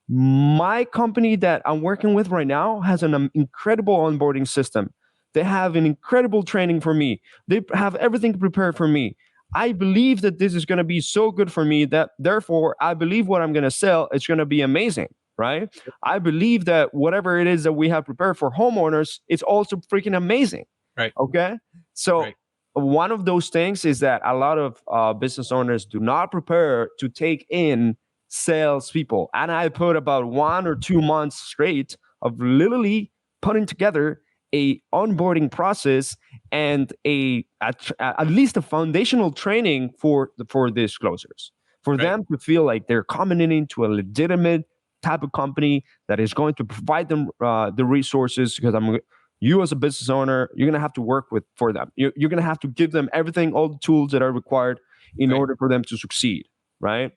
My company that I'm working with right now has an incredible onboarding system. They have an incredible training for me. They have everything prepared for me. I believe that this is going to be so good for me that therefore I believe what I'm going to sell is going to be amazing, right? I believe that whatever it is that we have prepared for homeowners, it's also freaking amazing. Right. Okay. So one of those things is that a lot of business owners do not prepare to take in salespeople. And I put about 1 or 2 months straight of literally putting together a onboarding process and at least a foundational training for these closers, for them to feel like they're coming into a legitimate type of company that is going to provide them the resources. Because you as a business owner, you're going to have to work for them. You're going to have to give them everything, all the tools that are required in order for them to succeed. Right.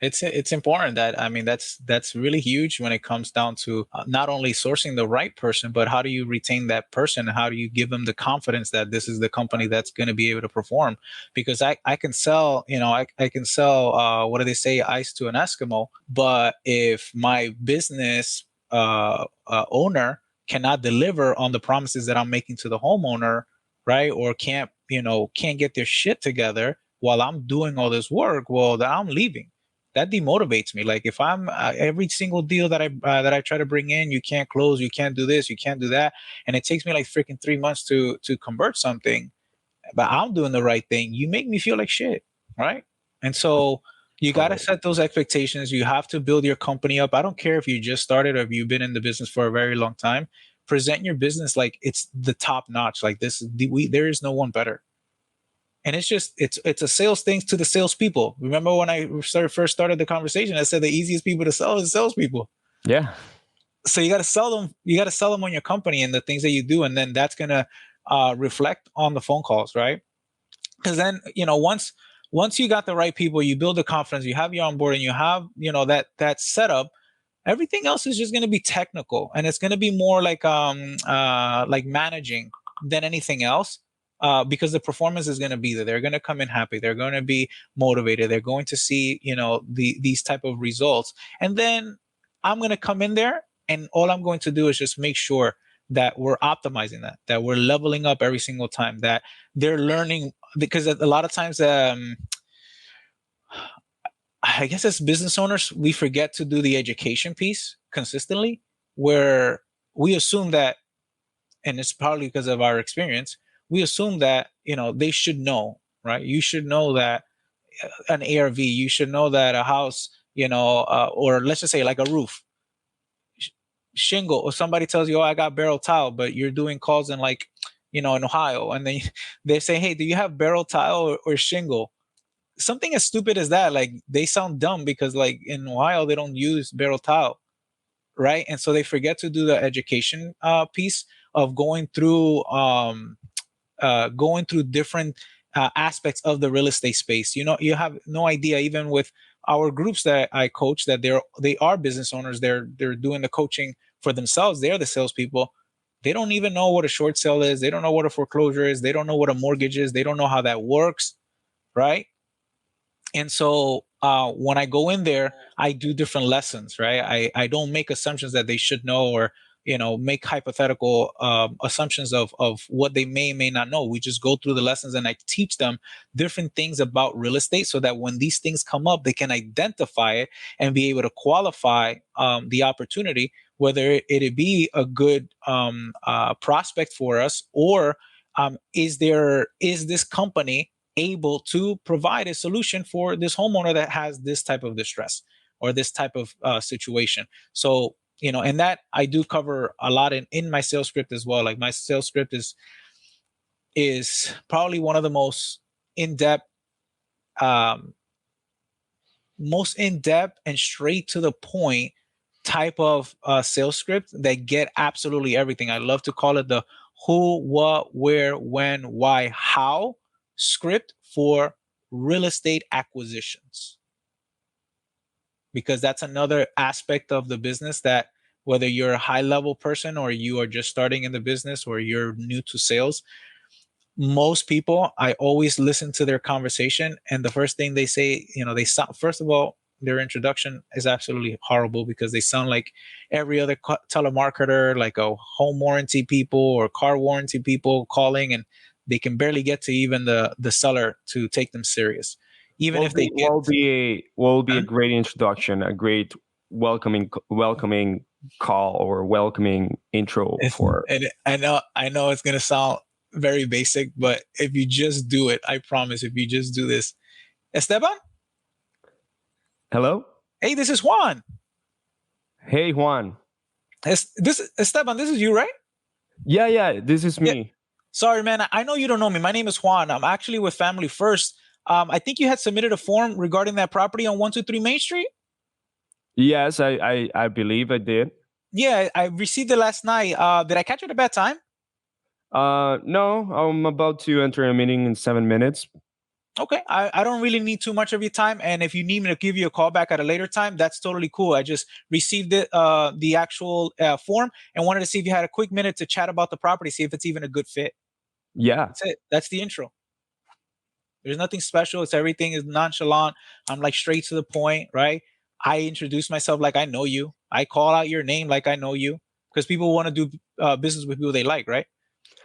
It's important that, I mean, that's really huge when it comes down to not only sourcing the right person, but how do you retain that person? How do you give them the confidence that this is the company that's going to be able to perform? Because I can sell, I can sell, what do they say, ice to an Eskimo. But if my business owner cannot deliver on the promises that I'm making to the homeowner, right, or can't get their shit together while I'm doing all this work, well, then I'm leaving. That demotivates me. Like, if I'm every single deal that I try to bring in, you can't close, you can't do this, you can't do that, and it takes me like freaking 3 months to convert something, but I'm doing the right thing. You make me feel like shit, right? And so, You got to set those expectations. You have to build your company up. I don't care if you just started or if you've been in the business for a very long time. Present your business like it's the top notch. Like there is no one better. And it's a sales thing to the salespeople. Remember when I first started the conversation, I said the easiest people to sell is salespeople. Yeah. So you got to sell them. You got to sell them on your company and the things that you do, and then that's gonna reflect on the phone calls, right? Because then once you got the right people, you build the confidence, you have you on board, and you have that setup. Everything else is just going to be technical, and it's going to be more like managing than anything else. Because the performance is going to be there. They're going to come in happy. They're going to be motivated. They're going to see, these type of results. And then I'm going to come in there, and all I'm going to do is just make sure that we're optimizing that we're leveling up every single time, that they're learning. Because a lot of times, I guess as business owners, we forget to do the education piece consistently, where we assume that, and it's probably because of our experience, we assume that, they should know, right? You should know that an ARV, you should know that a house, or let's just say like a roof, shingle, or somebody tells you, oh, I got barrel tile, but you're doing calls in in Ohio. And then they say, hey, do you have barrel tile or shingle? Something as stupid as that. Like, they sound dumb because like in Ohio, they don't use barrel tile. Right. And so they forget to do the education piece of going through different aspects of the real estate space. You have no idea, even with our groups that I coach, that they are business owners. They're doing the coaching for themselves. They're the salespeople. They don't even know what a short sale is. They don't know what a foreclosure is. They don't know what a mortgage is. They don't know how that works. Right. And so when I go in there, I do different lessons, right? I don't make assumptions that they should know, or make hypothetical assumptions of what they may not know. We just go through the lessons, and I teach them different things about real estate, so that when these things come up, they can identify it and be able to qualify the opportunity, whether it be a good prospect for us, or is this company able to provide a solution for this homeowner that has this type of distress or this type of situation. So, and that I do cover a lot in my sales script as well. Like, my sales script is probably one of the most in-depth and straight to the point type of sales script that get absolutely everything. I love to call it the who, what, where, when, why, how script for real estate acquisitions, because that's another aspect of the business that, whether you're a high level person or you are just starting in the business or you're new to sales, most people, I always listen to their conversation, and the first thing they say, they sound, first of all, their introduction is absolutely horrible, because they sound like every other telemarketer, like a home warranty people or car warranty people calling, and they can barely get to even the seller to take them serious. Even if they get, will be a great introduction, a great welcoming call or welcoming intro for. And I know it's gonna sound very basic, but if you just do it, I promise, if you just do this. Esteban? Hello? Hey, this is Juan. Hey, Juan. Esteban, this is you, right? Yeah, this is me. Yeah. Sorry, man. I know you don't know me. My name is Juan. I'm actually with Family First. I think you had submitted a form regarding that property on 123 Main Street. Yes, I believe I did. Yeah, I received it last night. Did I catch you at a bad time? No, I'm about to enter a meeting in 7 minutes. Okay, I don't really need too much of your time, and if you need me to give you a call back at a later time, that's totally cool. I just received it, the actual form, and wanted to see if you had a quick minute to chat about the property, see if it's even a good fit. Yeah. That's it. That's the intro. There's nothing special. Everything is nonchalant. I'm like straight to the point, right? I introduce myself like I know you. I call out your name like I know you, because people want to do business with people they like, right?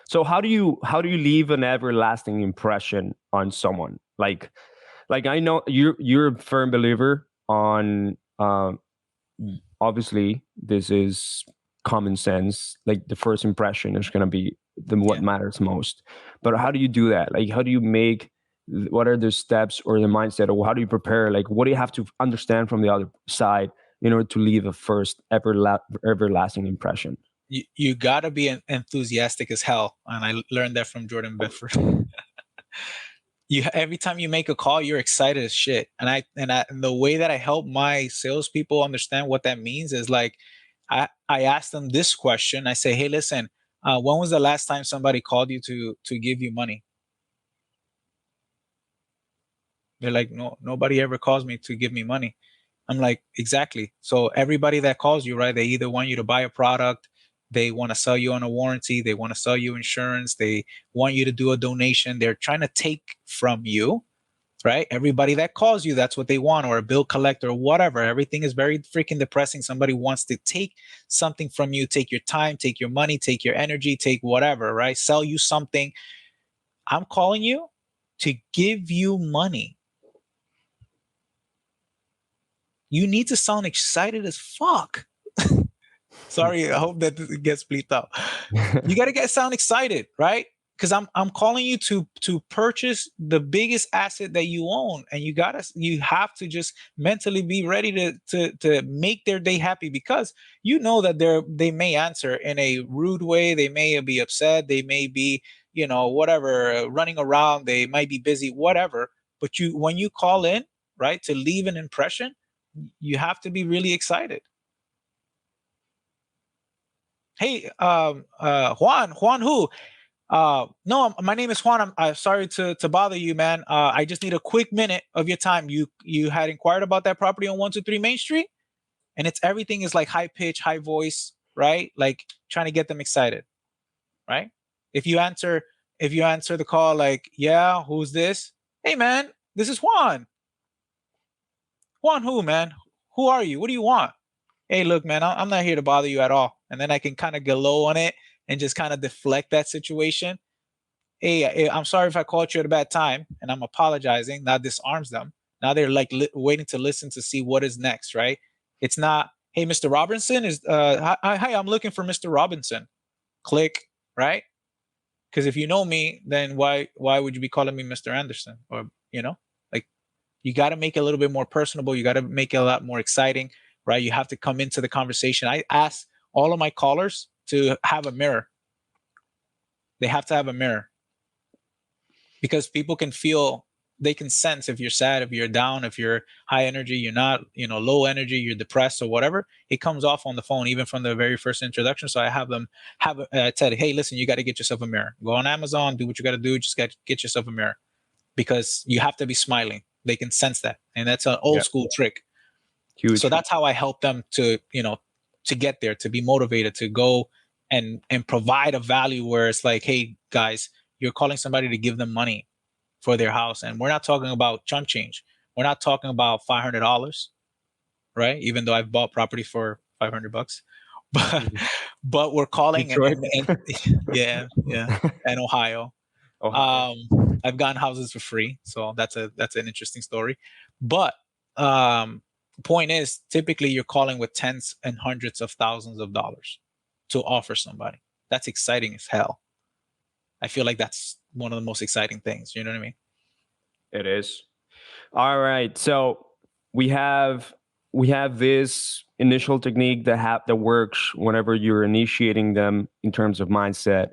So how do you leave an everlasting impression on someone? Like I know you're a firm believer on obviously this is common sense. Like, the first impression is going to be what matters most. But how do you do that? Like, how do you make what are the steps or the mindset, or how do you prepare? Like, what do you have to understand from the other side in order to leave a first everlasting impression? You gotta be enthusiastic as hell, and I learned that from Jordan Bedford. Every time you make a call, you're excited as shit. And the way that I help my salespeople understand what that means is like, I ask them this question. I say, hey, listen, when was the last time somebody called you to give you money? They're like, no, nobody ever calls me to give me money. I'm like, exactly. So everybody that calls you, right? They either want you to buy a product, they want to sell you on a warranty, they want to sell you insurance, they want you to do a donation. They're trying to take from you, right? Everybody that calls you, that's what they want, or a bill collector, or whatever. Everything is very freaking depressing. Somebody wants to take something from you, take your time, take your money, take your energy, take whatever, right? Sell you something. I'm calling you to give you money. You need to sound excited as fuck. Sorry, I hope that it gets bleeped out. You gotta sound excited, right? Because I'm calling you to purchase the biggest asset that you own, and you have to just mentally be ready to make their day happy, because you know that they may answer in a rude way, they may be upset, they may be whatever, running around, they might be busy, whatever. But when you call in, right, to leave an impression, you have to be really excited. Hey, Juan who? No, my name is Juan. I'm sorry to bother you, man. I just need a quick minute of your time. You had inquired about that property on 123 Main Street, and everything is like high pitch, high voice, right? Like trying to get them excited, right? If you answer the call like, yeah, who's this? Hey, man, this is Juan. Juan who, man? Who are you? What do you want? Hey, look, man, I'm not here to bother you at all. And then I can kind of get low on it and just kind of deflect that situation. Hey, I'm sorry if I called you at a bad time, and I'm apologizing. That disarms them. Now they're like waiting to listen to see what is next, right? It's not, hey, Mr. Robinson is, hi, I'm looking for Mr. Robinson. Click, right? Because if you know me, then why would you be calling me Mr. Anderson? Or, like, you got to make it a little bit more personable. You got to make it a lot more exciting, right? You have to come into the conversation. I ask all of my callers to have a mirror. They have to have a mirror, because people can feel, they can sense if you're sad, if you're down, if you're high energy, you're not, low energy, you're depressed or whatever. It comes off on the phone, even from the very first introduction. So I have them said, hey, listen, you got to get yourself a mirror. Go on Amazon, do what you got to do. Just get yourself a mirror, because you have to be smiling. They can sense that. And that's an old school trick. Huge. So that's how I help them to get there, to be motivated, to go and provide a value where it's like, hey, guys, you're calling somebody to give them money for their house. And we're not talking about chump change. We're not talking about $500, right? Even though I've bought property for $500, but we're calling and yeah. And Ohio. I've gotten houses for free. So that's an interesting story. But, point is, typically you're calling with tens and hundreds of thousands of dollars to offer somebody. That's exciting as hell. I feel like that's one of the most exciting things. You know what I mean? It is. All right. So we have this initial technique that works whenever you're initiating them in terms of mindset.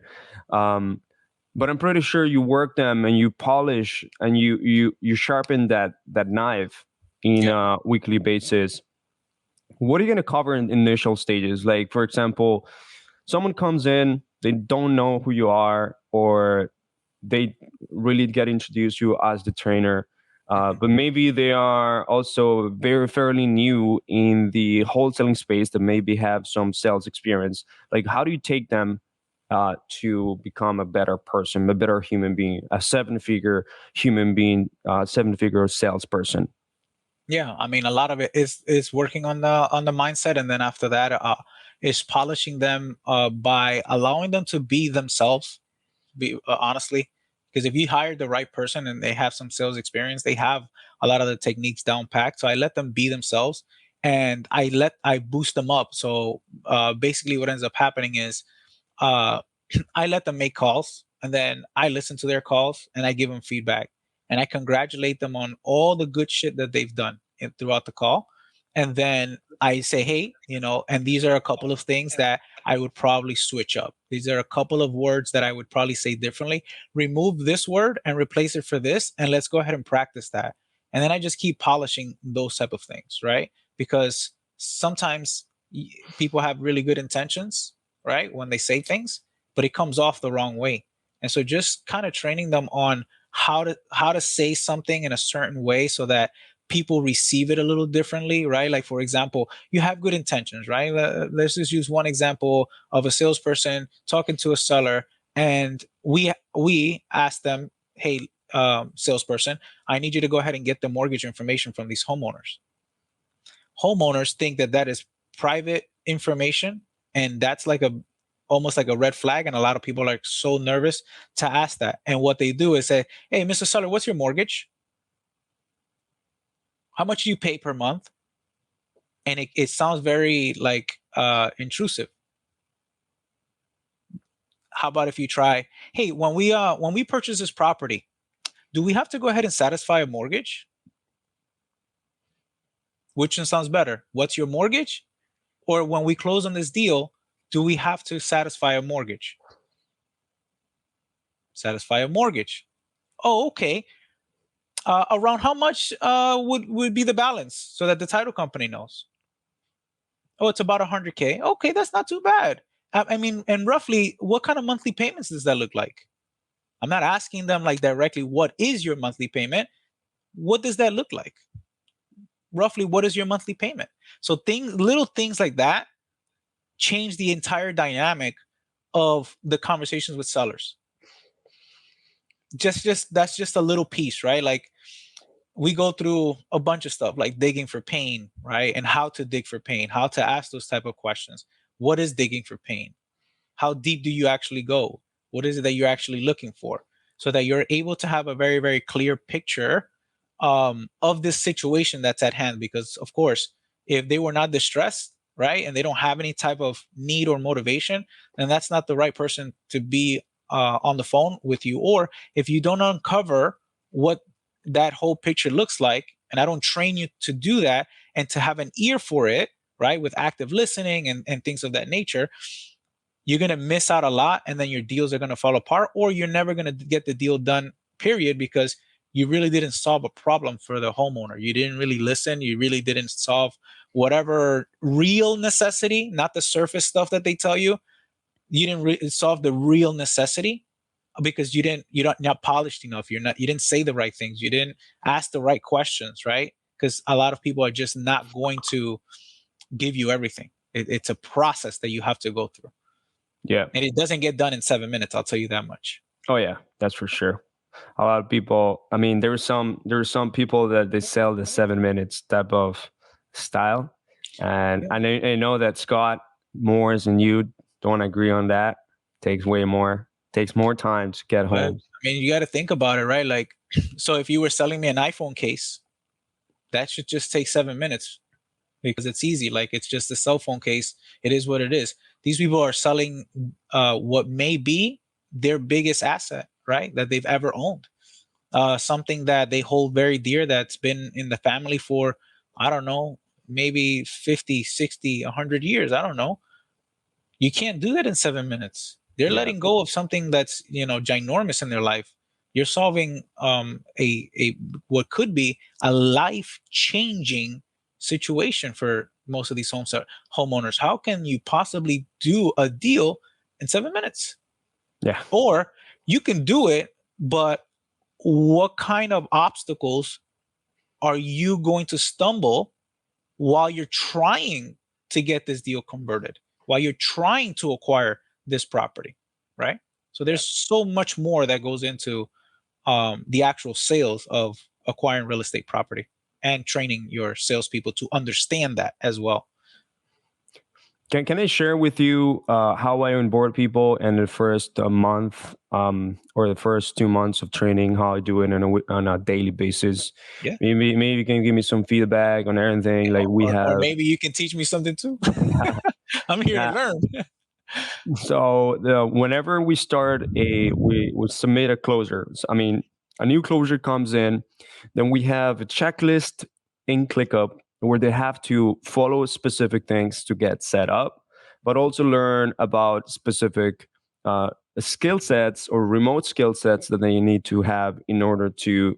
But I'm pretty sure you work them and you polish and you sharpen that knife in a weekly basis. What are you going to cover in initial stages? Like, for example, someone comes in, they don't know who you are, or they really get introduced you as the trainer. But maybe they are also fairly new in the wholesaling space that maybe have some sales experience. Like, how do you take them to become a better person, a better human being, a seven-figure human being, seven-figure salesperson? Yeah, I mean, a lot of it is working on the mindset, and then after that, is polishing them by allowing them to be themselves. Honestly, because if you hire the right person and they have some sales experience, they have a lot of the techniques down packed. So I let them be themselves, and I boost them up. So basically, what ends up happening is I let them make calls, and then I listen to their calls and I give them feedback. and I congratulate them on all the good shit that they've done throughout the call. And then I say, hey, and these are a couple of things that I would probably switch up. These are a couple of words that I would probably say differently. Remove this word and replace it for this, and let's go ahead and practice that. And then I just keep polishing those type of things, right? Because sometimes people have really good intentions, right, when they say things, but it comes off the wrong way. And so just kind of training them on how to say something in a certain way so that people receive it a little differently, right? Like, for example, you have good intentions, right? Let's just use one example of a salesperson talking to a seller, and we ask them, hey, salesperson, I need you to go ahead and get the mortgage information from these homeowners. Homeowners think that that is private information, and that's like almost like a red flag, and a lot of people are so nervous to ask that. And what they do is say, hey, Mr. Seller, what's your mortgage? How much do you pay per month? And it sounds very like intrusive. How about if you try, hey, when we purchase this property, do we have to go ahead and satisfy a mortgage? Which one sounds better? What's your mortgage? Or when we close on this deal, do we have to satisfy a mortgage? Satisfy a mortgage. Oh, okay. Around how much would be the balance so that the title company knows? Oh, it's about 100K. Okay, that's not too bad. I mean, and roughly, what kind of monthly payments does that look like? I'm not asking them like directly, what is your monthly payment? What does that look like? Roughly, what is your monthly payment? So little things like that change the entire dynamic of the conversations with sellers. That's just a little piece, right? Like, we go through a bunch of stuff like digging for pain, right? And how to dig for pain, how to ask those type of questions. What is digging for pain? How deep do you actually go? What is it that you're actually looking for? So that you're able to have a very, very clear picture of this situation that's at hand. Because, of course, if they were not distressed, right, and they don't have any type of need or motivation, then that's not the right person to be on the phone with you. Or if you don't uncover what that whole picture looks like, and I don't train you to do that and to have an ear for it, right, with active listening and things of that nature, you're going to miss out a lot, and then your deals are going to fall apart, or you're never going to get the deal done, period, because you really didn't solve a problem for the homeowner. You didn't really listen. You really didn't solve whatever real necessity, not the surface stuff that they tell you. You didn't solve the real necessity because you're not polished enough. You didn't say the right things. You didn't ask the right questions, right? Because a lot of people are just not going to give you everything. It's a process that you have to go through. Yeah. And it doesn't get done in 7 minutes. I'll tell you that much. Oh yeah, that's for sure. A lot of people, I mean, there are some people that they sell the 7 minutes type of style. And I know that Scott Moores and you don't agree on that. Takes more time to get home. I mean, you got to think about it, right? Like, so if you were selling me an iPhone case, that should just take 7 minutes because it's easy. Like, it's just a cell phone case. It is what it is. These people are selling what may be their biggest asset, right? That they've ever owned. Something that they hold very dear, that's been in the family for, I don't know, maybe 50, 60, 100 years. I don't know. You can't do that in 7 minutes. They're letting go of something that's, ginormous in their life. You're solving a what could be a life-changing situation for most of these homeowners. How can you possibly do a deal in 7 minutes? Yeah. Or you can do it, but what kind of obstacles are you going to stumble while you're trying to get this deal converted, while you're trying to acquire this property, right? So there's so much more that goes into the actual sales of acquiring real estate property, and training your salespeople to understand that as well. Can I share with you how I onboard people in the first month or the first 2 months of training? How I do it on a daily basis? Yeah. Maybe you can give me some feedback on everything. Like or maybe you can teach me something too. I'm here to learn. So whenever we start we submit a closer. I mean, a new closure comes in, then we have a checklist in ClickUp where they have to follow specific things to get set up, but also learn about specific skill sets or remote skill sets that they need to have in order to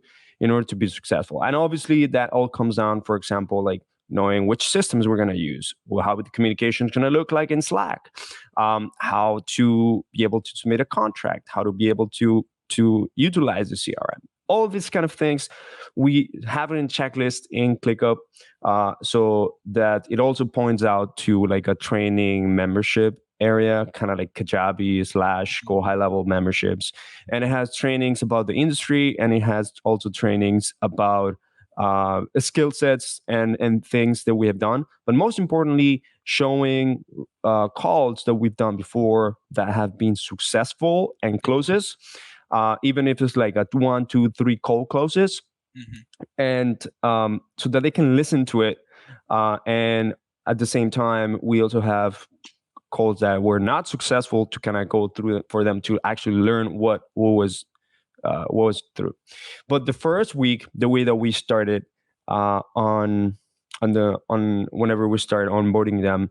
be successful. And obviously that all comes down, for example, like knowing which systems we're going to use, how the communication is going to look like in Slack, how to be able to submit a contract, how to be able to utilize the CRM. All of these kind of things, we have it in checklist in ClickUp, so that it also points out to like a training membership area, kind of like Kajabi / Go High Level memberships. And it has trainings about the industry, and it has also trainings about skill sets and things that we have done. But most importantly, showing calls that we've done before that have been successful and closes. Even if it's like a 1, 2, 3 call closes, and so that they can listen to it. And at the same time, we also have calls that were not successful to kind of go through it for them to actually learn what was through. But the first week, the way that we started on whenever we start onboarding them,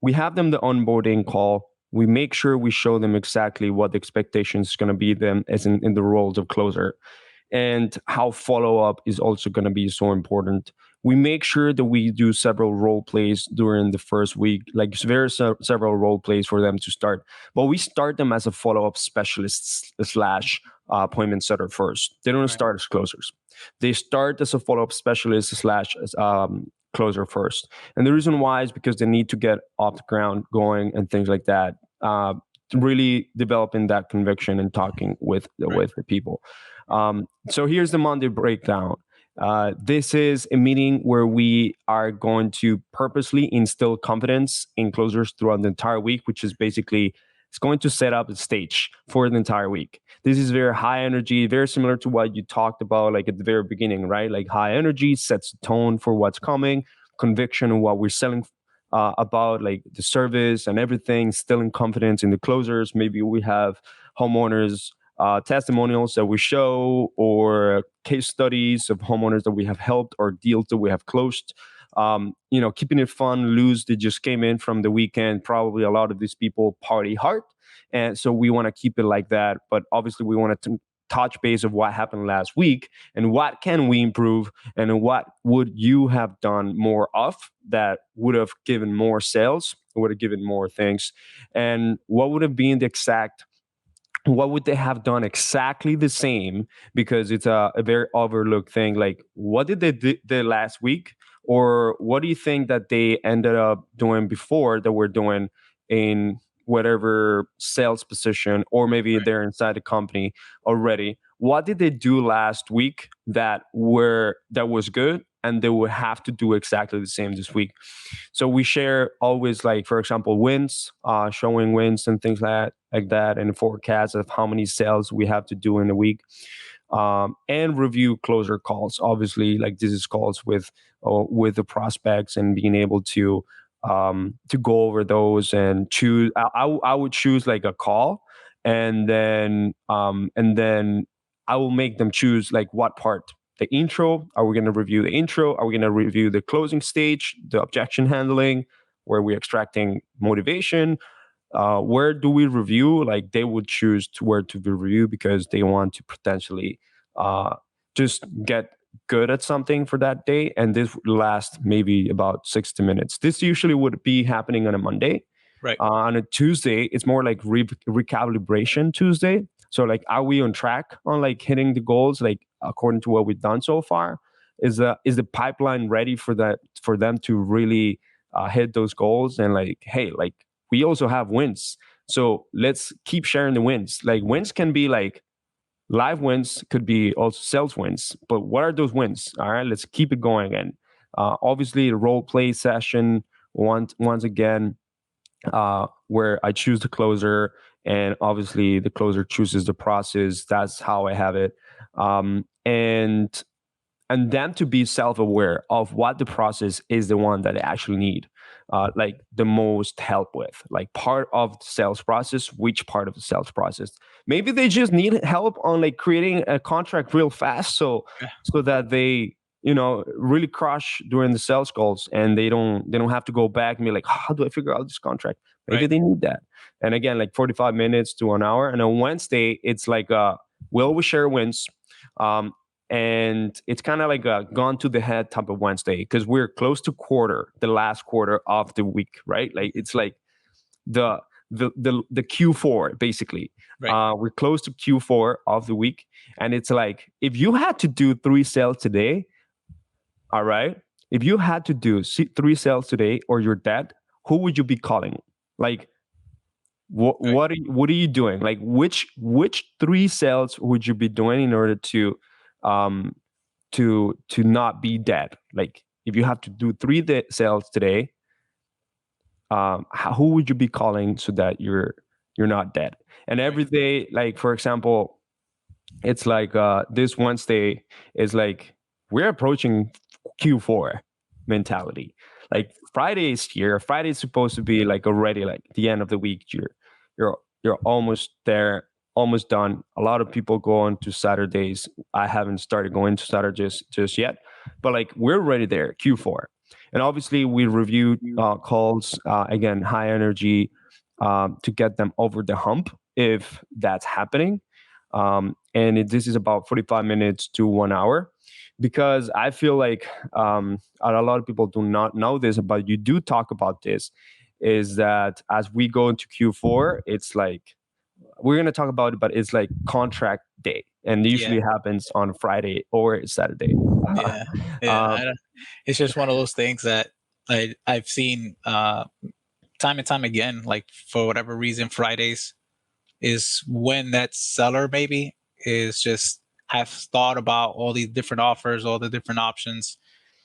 we have them the onboarding call. We make sure we show them exactly what the expectation is going to be them as in the roles of closer, and how follow-up is also going to be so important. We make sure that we do several role plays during the first week, like several role plays for them to start. But we start them as a follow-up specialist / appointment setter first. They don't start as closers. They start as a follow-up specialist / closer first. And the reason why is because they need to get off the ground going and things like that. Really developing that conviction and talking with the people. So here's the Monday breakdown. This is a meeting where we are going to purposely instill confidence in closers throughout the entire week, which is basically, it's going to set up the stage for the entire week. This is very high energy, very similar to what you talked about like at the very beginning, right? Like high energy sets the tone for what's coming, conviction on what we're selling about, like the service and everything, instilling confidence in the closers. Maybe we have homeowners testimonials that we show, or case studies of homeowners that we have helped, or deals that we have closed. Keeping it fun, loose. They just came in from the weekend. Probably a lot of these people party hard, and so we want to keep it like that. But obviously, we want to touch base of what happened last week and what can we improve, and what would you have done more of that would have given more sales, would have given more things, and what would have been what would they have done exactly the same, because it's a very overlooked thing. Like, what did they do last week, or what do you think that they ended up doing before that we're doing in whatever sales position, or maybe they're inside the company already? What did they do last week that was good, and they would have to do exactly the same this week? So we share always, like, for example, wins, showing wins and things like that, and forecasts of how many sales we have to do in a week, and review closer calls. Obviously, like, this is calls with the prospects, and being able to go over those and choose. I would choose like a call, and then I will make them choose like what part. The intro, are we going to review the intro? Are we going to review the closing stage, the objection handling, where we're extracting motivation? Where do we review? Like, they would choose to where to be reviewed because they want to potentially just get good at something for that day. And this would last maybe about 60 minutes. This usually would be happening on a Monday. Right. On a Tuesday, it's more like recalibration Tuesday. So like, are we on track on like hitting the goals, like according to what we've done so far? Is the pipeline ready for them to really hit those goals? And like, hey, like, we also have wins, so let's keep sharing the wins. Like, wins can be like live wins, could be also sales wins, but what are those wins? All right, let's keep it going. And obviously the role play session once again, where I choose the closer, and obviously the closer chooses the process. That's how I have it. And and them to be self-aware of what the process is, the one that they actually need like the most help with, like part of the sales process, which part of the sales process. Maybe they just need help on like creating a contract real fast, so that they really crush during the sales calls, and they don't have to go back and be like, how do I figure out this contract? Maybe they need that. And again, like 45 minutes to an hour. And on Wednesday, it's like will we share wins? And it's kind of like a gun to the head type of Wednesday, because we're close to the last quarter of the week, right? Like it's like the Q4 basically. We're close to Q4 of the week, and it's like, if you had to do 3 sales today, all right, if you had to do 3 sales today or you're dead, who would you be calling? Like what are you doing? Like which 3 sales would you be doing in order to not be dead? Like if you have to do 3 sales today, who would you be calling so that you're not dead? And every day, like for example, it's like this Wednesday is like we're approaching Q4 mentality. Like Friday is here. Friday is supposed to be like already like the end of the week. You're almost there, almost done. A lot of people go on to Saturdays. I haven't started going to Saturdays just yet, but like we're already there, Q4. And obviously we reviewed calls, again, high energy, to get them over the hump if that's happening. This is about 45 minutes to 1 hour, because I feel like a lot of people do not know this, but you do talk about this, is that as we go into Q4, it's like, we're going to talk about it, but it's like contract day, and it usually happens on Friday or Saturday. It's just one of those things that I've seen time and time again. Like for whatever reason, Fridays is when that seller maybe is just have thought about all these different offers, all the different options.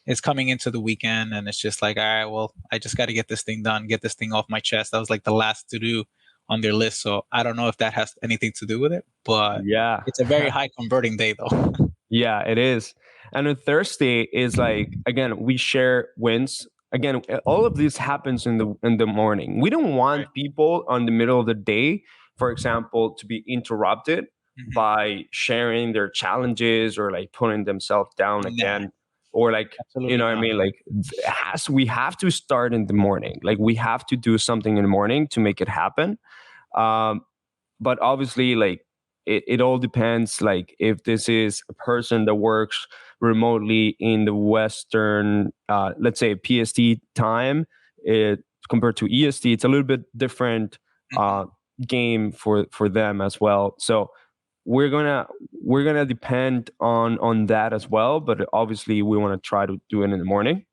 It's coming into the weekend, and it's just like, all right, well, I just got to get this thing done, get this thing off my chest. That was like the last to do on their list. So I don't know if that has anything to do with it, but it's a very high converting day though. Yeah, it is. And on Thursday is like, again, we share wins. Again, all of this happens in the morning. We don't want people on the middle of the day, for example, to be interrupted by sharing their challenges or like putting themselves down again. Or like, Absolutely what I mean? Like we have to start in the morning. Like we have to do something in the morning to make it happen. But obviously, like it all depends. Like if this is a person that works remotely in the Western, let's say PST time, compared to EST, it's a little bit different game for them as well. So we're gonna depend on that as well, but obviously we want to try to do it in the morning.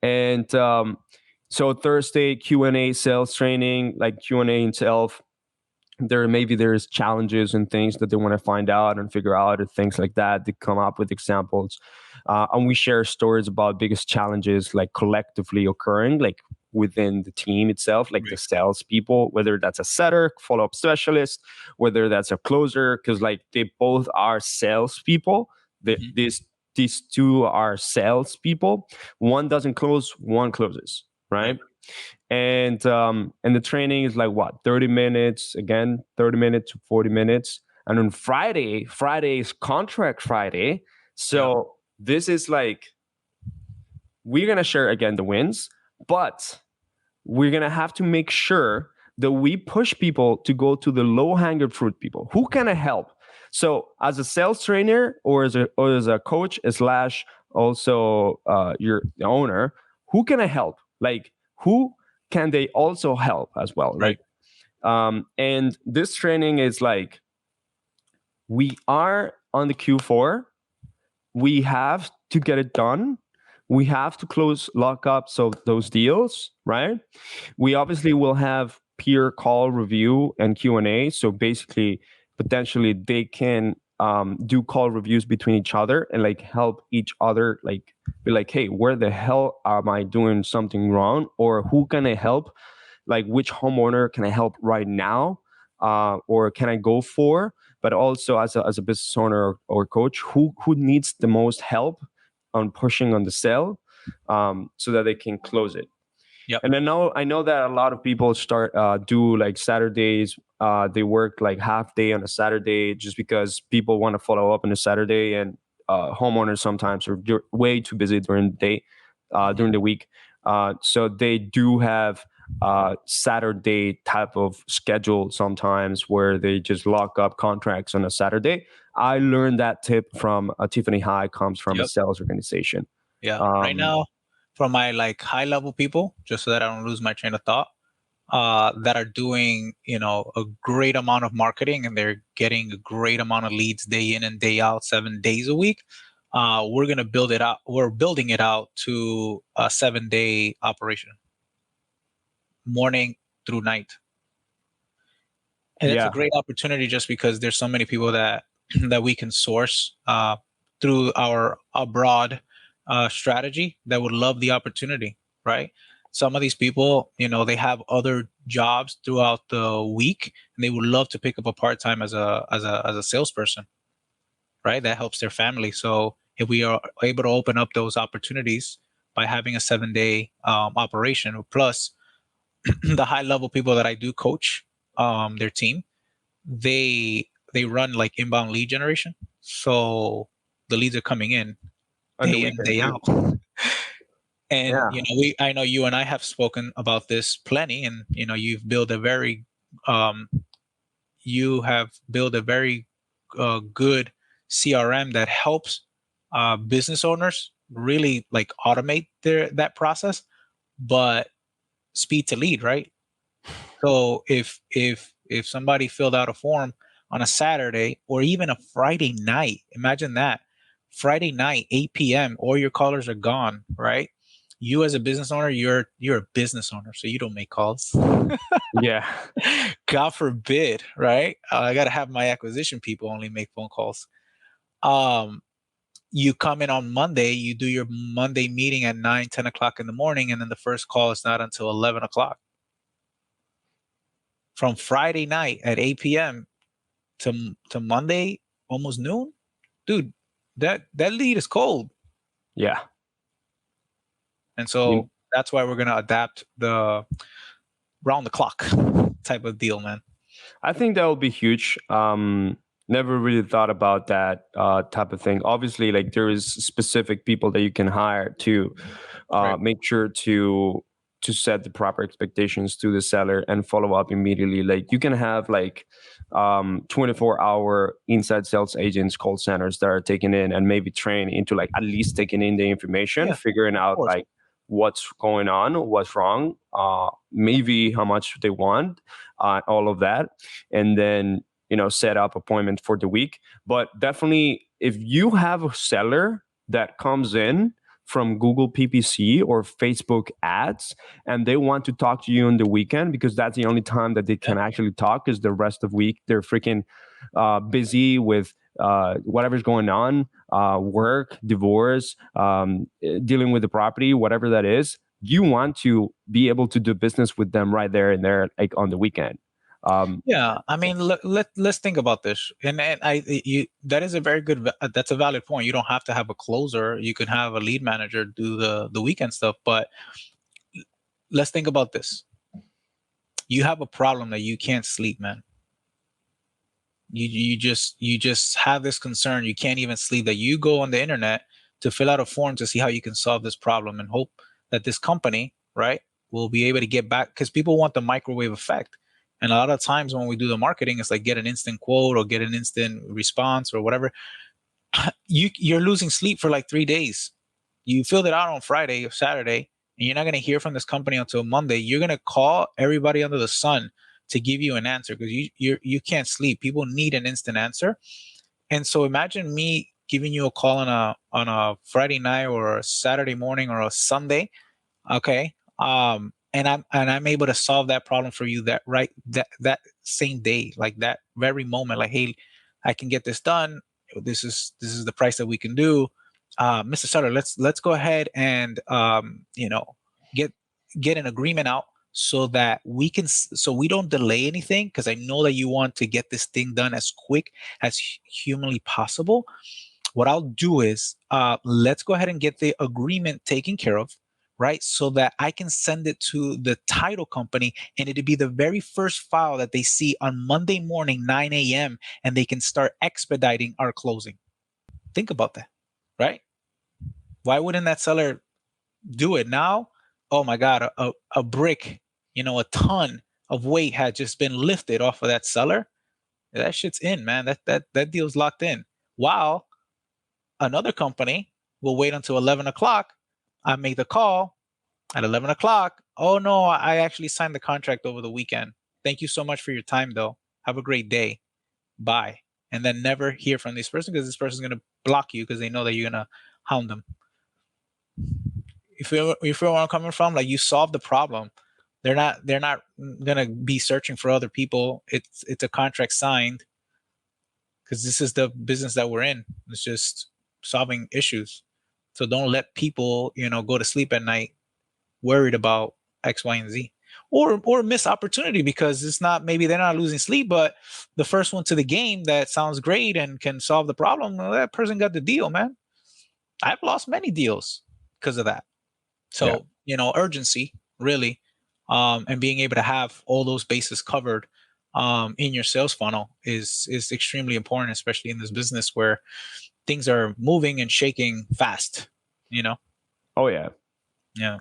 And so Thursday Q&A, sales training, like Q&A itself, there's challenges and things that they want to find out and figure out, and things like that. They come up with examples, and we share stories about biggest challenges like collectively occurring, like within the team itself, like the sales people, whether that's a setter, follow-up specialist, whether that's a closer, because like they both are sales people. These two are sales people. One doesn't close, one closes, right? And the training is like what, 30 minutes, again, 30 minutes to 40 minutes. And on Friday is contract Friday. So this is like, we're going to share again the wins, but we're going to have to make sure that we push people to go to the low-hanging fruit people. Who can I help? So as a sales trainer or as a coach slash also your owner, who can I help? Like, who can they also help as well? Right. Like, and this training is like, we are on the Q4. We have to get it done. We have to close lockups of those deals, right? We obviously will have peer call review and Q&A. So basically, potentially they can do call reviews between each other and like help each other, like be like, hey, where the hell am I doing something wrong? Or who can I help? Like which homeowner can I help right now? Or can I go for? but also as a business owner or coach, who needs the most help on pushing on the sale, so that they can close it. Yep. And I know that a lot of people start do like Saturdays. They work like half day on a Saturday just because people want to follow up on a Saturday, and homeowners sometimes are way too busy during the day, during the week. So they do have Saturday type of schedule sometimes where they just lock up contracts on a Saturday. I learned that tip from Tiffany High, comes from a sales organization. Yeah. Right now, for my like high level people, just so that I don't lose my train of thought, that are doing, a great amount of marketing, and they're getting a great amount of leads day in and day out, 7 days a week. We're going to build it out. We're building it out to a 7-day operation, morning through night. And it's a great opportunity just because there's so many people that we can source through our abroad strategy that would love the opportunity, right? Some of these people, they have other jobs throughout the week, and they would love to pick up a part-time as a salesperson, right? That helps their family. So if we are able to open up those opportunities by having a 7-day operation, plus the high level people that I do coach, their team, they run like inbound lead generation. So the leads are coming in day in, day out. And I know you and I have spoken about this plenty, and you've built a very good CRM that helps business owners really like automate that process, but speed to lead, right? So if somebody filled out a form on a Saturday or even a Friday night, imagine that. Friday night, 8 p.m., all your callers are gone, right? You as a business owner, you're a business owner, so you don't make calls. Yeah. God forbid, right? I got to have my acquisition people only make phone calls. You come in on Monday, you do your Monday meeting at 9, 10 o'clock in the morning, and then the first call is not until 11 o'clock. From Friday night at 8 p.m. to Monday, almost noon, dude, that lead is cold. Yeah. And so that's why we're going to adapt the round the clock type of deal, man. I think that will be huge. Never really thought about that type of thing. Obviously, like there is specific people that you can hire to make sure to set the proper expectations to the seller and follow up immediately. Like you can have like 24-hour inside sales agents, call centers that are taken in and maybe train into like at least taking in the information, figuring out like what's going on, what's wrong, maybe how much they want, all of that. And then, set up appointment for the week. But definitely if you have a seller that comes in from Google PPC or Facebook ads, and they want to talk to you on the weekend because that's the only time that they can actually talk, because the rest of the week they're freaking busy with whatever's going on, work, divorce, dealing with the property, whatever that is. You want to be able to do business with them right there and there, like on the weekend. I mean, let's think about this, and that is a very good. That's a valid point. You don't have to have a closer. You can have a lead manager do the weekend stuff. But let's think about this. You have a problem that you can't sleep, man. You just have this concern. You can't even sleep. That you go on the internet to fill out a form to see how you can solve this problem, and hope that this company, right, will be able to get back, because people want the microwave effect. And a lot of times when we do the marketing, it's like get an instant quote or get an instant response or whatever. You're losing sleep for like 3 days. You filled it out on Friday or Saturday, and you're not going to hear from this company until Monday. You're going to call everybody under the sun to give you an answer, because you can't sleep. People need an instant answer. And so imagine me giving you a call on a Friday night or a Saturday morning or a Sunday. Okay. And I'm able to solve that problem for you that same day, like that very moment. Like, hey, I can get this done. This is the price that we can do. Mr. Seller, let's go ahead and get an agreement out so that so we don't delay anything, because I know that you want to get this thing done as quick as humanly possible. What I'll do is, let's go ahead and get the agreement taken care of, right? So that I can send it to the title company, and it'll be the very first file that they see on Monday morning, 9 a.m., and they can start expediting our closing. Think about that, right? Why wouldn't that seller do it now? Oh my God, a brick, a ton of weight had just been lifted off of that seller. That shit's in, man. That deal's locked in. While another company will wait until 11 o'clock. I make the call at 11 o'clock. Oh no, I actually signed the contract over the weekend. Thank you so much for your time though. Have a great day. Bye. And then never hear from this person, because this person's going to block you because they know that you're going to hound them. If you feel where I'm coming from, like, you solve the problem. They're not going to be searching for other people. It's a contract signed, because this is the business that we're in. It's just solving issues. So don't let people, go to sleep at night worried about X, Y, and Z, or miss opportunity, because it's not, maybe they're not losing sleep, but the first one to the game that sounds great and can solve the problem, well, that person got the deal, man. I've lost many deals because of that. So, urgency, really, and being able to have all those bases covered in your sales funnel is extremely important, especially in this business where things are moving and shaking fast, Oh, yeah. Yeah.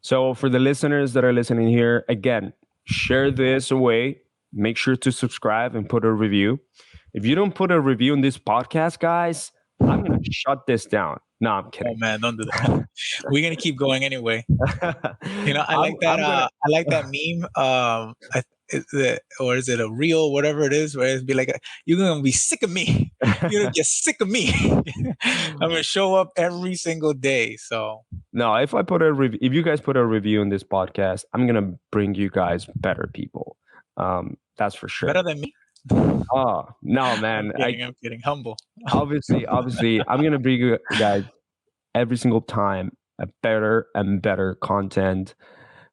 So for the listeners that are listening here, again, share this away. Make sure to subscribe and put a review. If you don't put a review in this podcast, guys, I'm going to shut this down. No, I'm kidding. Oh man, don't do that. We're going to keep going anyway. I like that. I like that meme. Or is it a reel, whatever it is, where it's be like, you're going to be sick of me. You're going to get sick of me. I'm going to show up every single day. So no, if you guys put a review in this podcast, I'm going to bring you guys better people. That's for sure. Better than me? Oh, no, man. I'm kidding. Humble. Obviously, I'm going to bring you guys every single time a better and better content.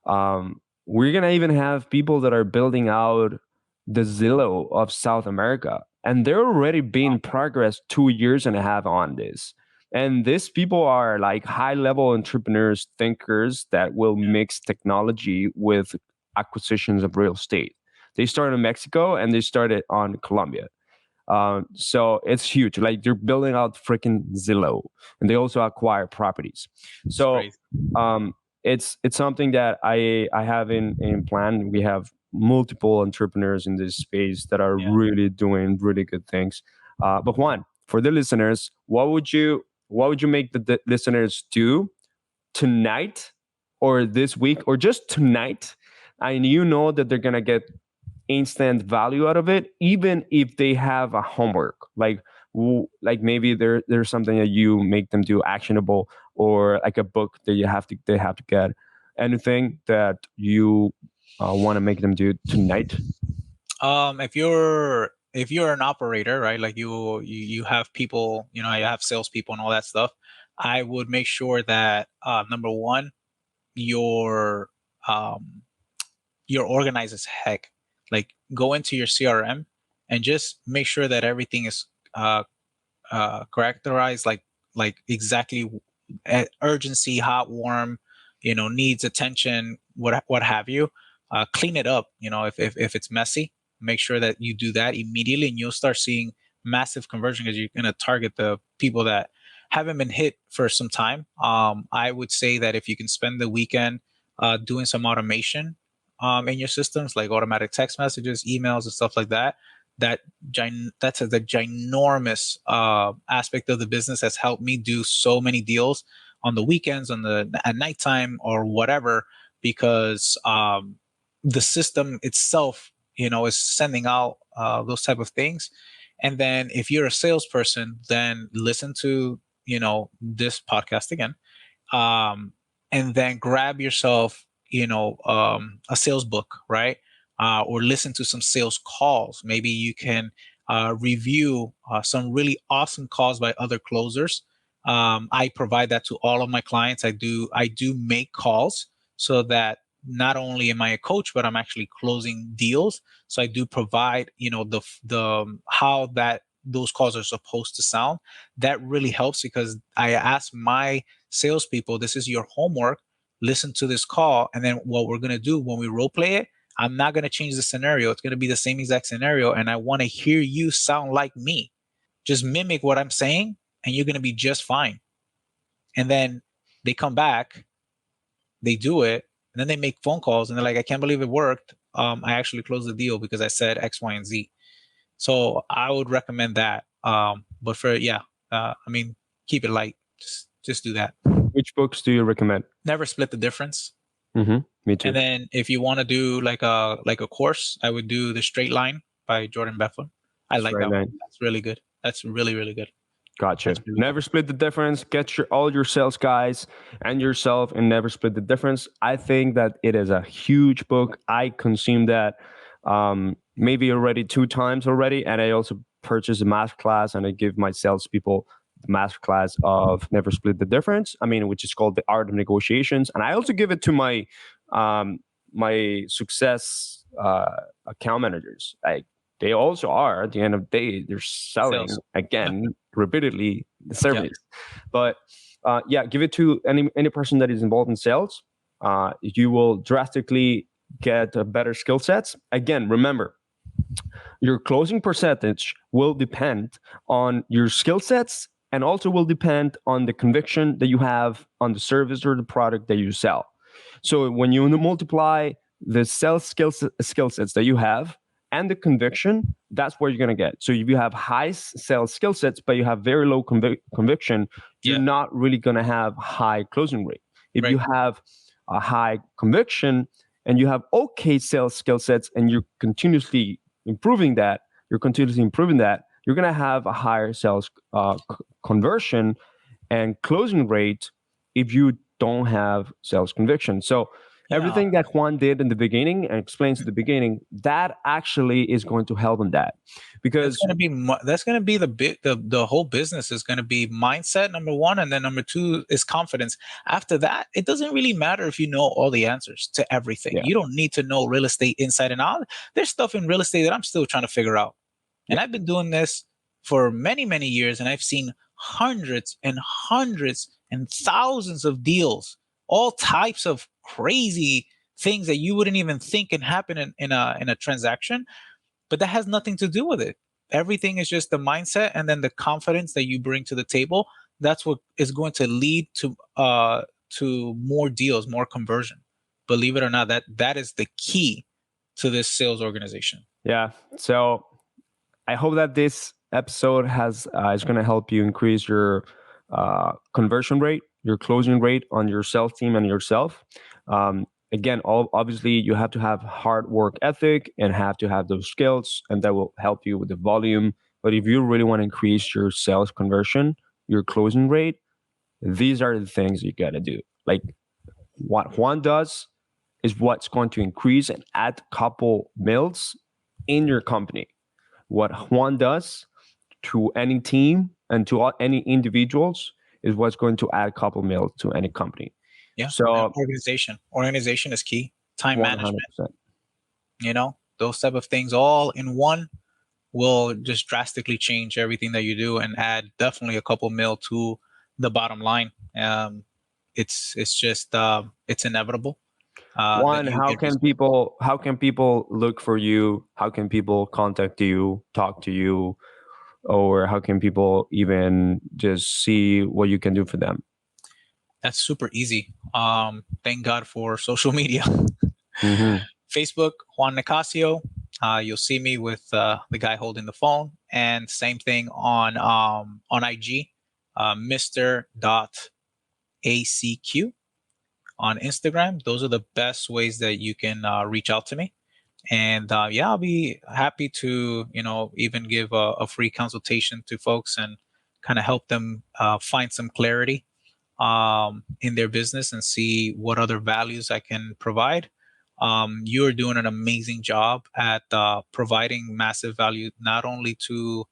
We're going to even have people that are building out the Zillow of South America, and they're already being progress 2.5 years on this. And these people are like high-level entrepreneurs, thinkers that will mix technology with acquisitions of real estate. They started in Mexico and they started on Colombia. So it's huge. Like, they're building out freaking Zillow, and they also acquire properties. So it's something that I have in plan. We have multiple entrepreneurs in this space that are really doing really good things. But Juan, for the listeners, what would you make the listeners do tonight or this week or just tonight? And that they're gonna get instant value out of it, even if they have a homework, like maybe there's something that you make them do actionable, or like a book that they have to get. Anything that you want to make them do tonight? If you're an operator, right, like you have people, you have salespeople and all that stuff, I would make sure that number one, you're organized as heck. Like, go into your CRM and just make sure that everything is characterized like exactly urgency, hot, warm, needs attention, what have you. Clean it up. If it's messy, make sure that you do that immediately, and you'll start seeing massive conversion, because you're going to target the people that haven't been hit for some time. I would say that if you can spend the weekend doing some automation in your systems, like automatic text messages, emails, and stuff like that, that's the ginormous aspect of the business that's helped me do so many deals on the weekends, at nighttime or whatever, because the system itself, is sending out those type of things. And then if you're a salesperson, then listen to, this podcast again, and then grab yourself, a sales book, right? Or listen to some sales calls. Maybe you can review some really awesome calls by other closers. I provide that to all of my clients. I do make calls so that not only am I a coach, but I'm actually closing deals. So I do provide, the how that those calls are supposed to sound. That really helps because I ask my salespeople, this is your homework. Listen to this call. And then what we're going to do when we role play it, I'm not going to change the scenario. It's going to be the same exact scenario. And I want to hear you sound like me. Just mimic what I'm saying and you're going to be just fine. And then they come back, they do it, and then they make phone calls and they're like, I can't believe it worked. I actually closed the deal because I said X, Y, and Z. So I would recommend that. But for, keep it light. Just do that. Which books do you recommend? Never Split the Difference. Me too. And then if you want to do like a course, I would do The Straight Line by Jordan Belfort. I like that one. That's really good. That's really, really good. Gotcha. Never Split the Difference. Get all your sales guys and yourself and Never Split the Difference. I think that it is a huge book. I consumed that maybe already 2 times already. And I also purchased a masterclass and I give my salespeople the masterclass of Never Split the Difference. Which is called The Art of Negotiations. And I also give it to my my success account managers. They also are, at the end of the day, they're selling again repeatedly the service. But give it to any person that is involved in sales. You will drastically get better skill sets. Again, remember, your closing percentage will depend on your skill sets and also will depend on the conviction that you have on the service or the product that you sell. So when you multiply the sales skill sets that you have and the conviction, that's where you're going to get. So if you have high sales skill sets, but you have very low conviction, you're not really going to have high closing rate. If you have a high conviction and you have okay sales skill sets and you're continuously improving that, you're going to have a higher sales conversion and closing rate if you don't have sales conviction. So everything that Juan did in the beginning and explains at the beginning, that actually is going to help in that, because that's going to be the whole business is going to be mindset, number 1, and then number 2 is confidence. After that, it doesn't really matter if you know all the answers to everything. You don't need to know real estate inside and out. There's stuff in real estate that I'm still trying to figure out. And I've been doing this for many, many years, and I've seen hundreds and thousands of deals, all types of crazy things that you wouldn't even think can happen in a transaction, but that has nothing to do with it. Everything is just the mindset and then the confidence that you bring to the table. That's what is going to lead to more deals, more conversion. Believe it or not, that is the key to this sales organization. Yeah. So I hope that this episode is going to help you increase your conversion rate, your closing rate on your sales team and yourself. Again, obviously you have to have hard work ethic and have to have those skills, and that will help you with the volume. But if you really want to increase your sales conversion, your closing rate, these are the things you got to do. Like what Juan does is what's going to increase and add a couple mils in your company. What Juan does to any team and to any individuals is what's going to add a couple mil to any company. Yeah. So organization is key. Time 100%. Management. Those type of things all in one will just drastically change everything that you do and add definitely a couple mil to the bottom line. It's just it's inevitable. Juan, how can people look for you? How can people contact you, talk to you, or how can people even just see what you can do for them? That's super easy. Thank God for social media. Facebook, Juan Nicasio. You'll see me with the guy holding the phone, and same thing on IG, Mr.ACQ. On Instagram. Those are the best ways that you can reach out to me. And I'll be happy to, even give a free consultation to folks and kind of help them find some clarity in their business and see what other values I can provide. You're doing an amazing job at providing massive value, not only to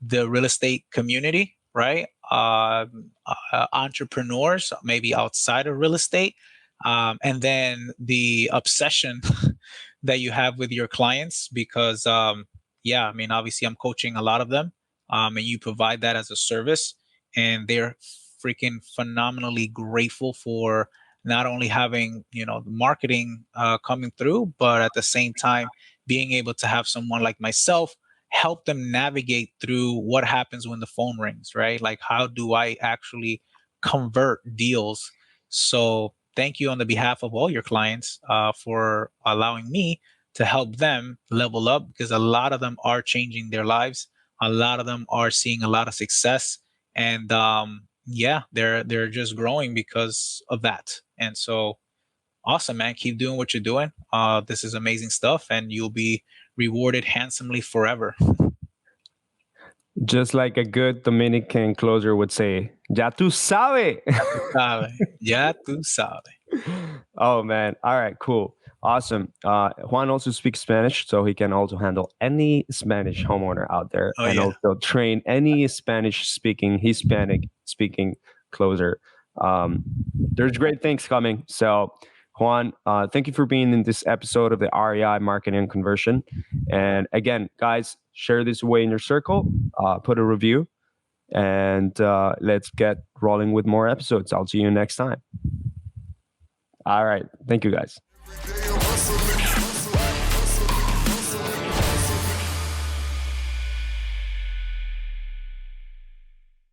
the real estate community, right? Entrepreneurs, maybe outside of real estate, And then the obsession that you have with your clients, because yeah, I mean, obviously I'm coaching a lot of them, and you provide that as a service, and they're freaking phenomenally grateful for not only having, you know, the marketing coming through, but at the same time being able to have someone like myself help them navigate through what happens when the phone rings, right? Like, how do I actually convert deals? So thank you on the behalf of all your clients for allowing me to help them level up, because a lot of them are changing their lives. A lot of them are seeing a lot of success, and yeah, they're just growing because of that. And so, awesome, man. Keep doing what you're doing. This is amazing stuff, and you'll be rewarded handsomely forever. Just like a good Dominican closer would say, "Ya tú sabes." Ya tú sabes. Oh man! All right, cool, awesome. Juan also speaks Spanish, so he can also handle any Spanish homeowner out there, Oh and yeah. also train any Spanish-speaking, Hispanic-speaking closer. There's great things coming. So, Juan, thank you for being in this episode of the REI Marketing and Conversion. And again, guys, share this away in your circle. Put a review, and let's get rolling with more episodes. I'll see you next time. All right. Thank you, guys. Every day I'm hustling.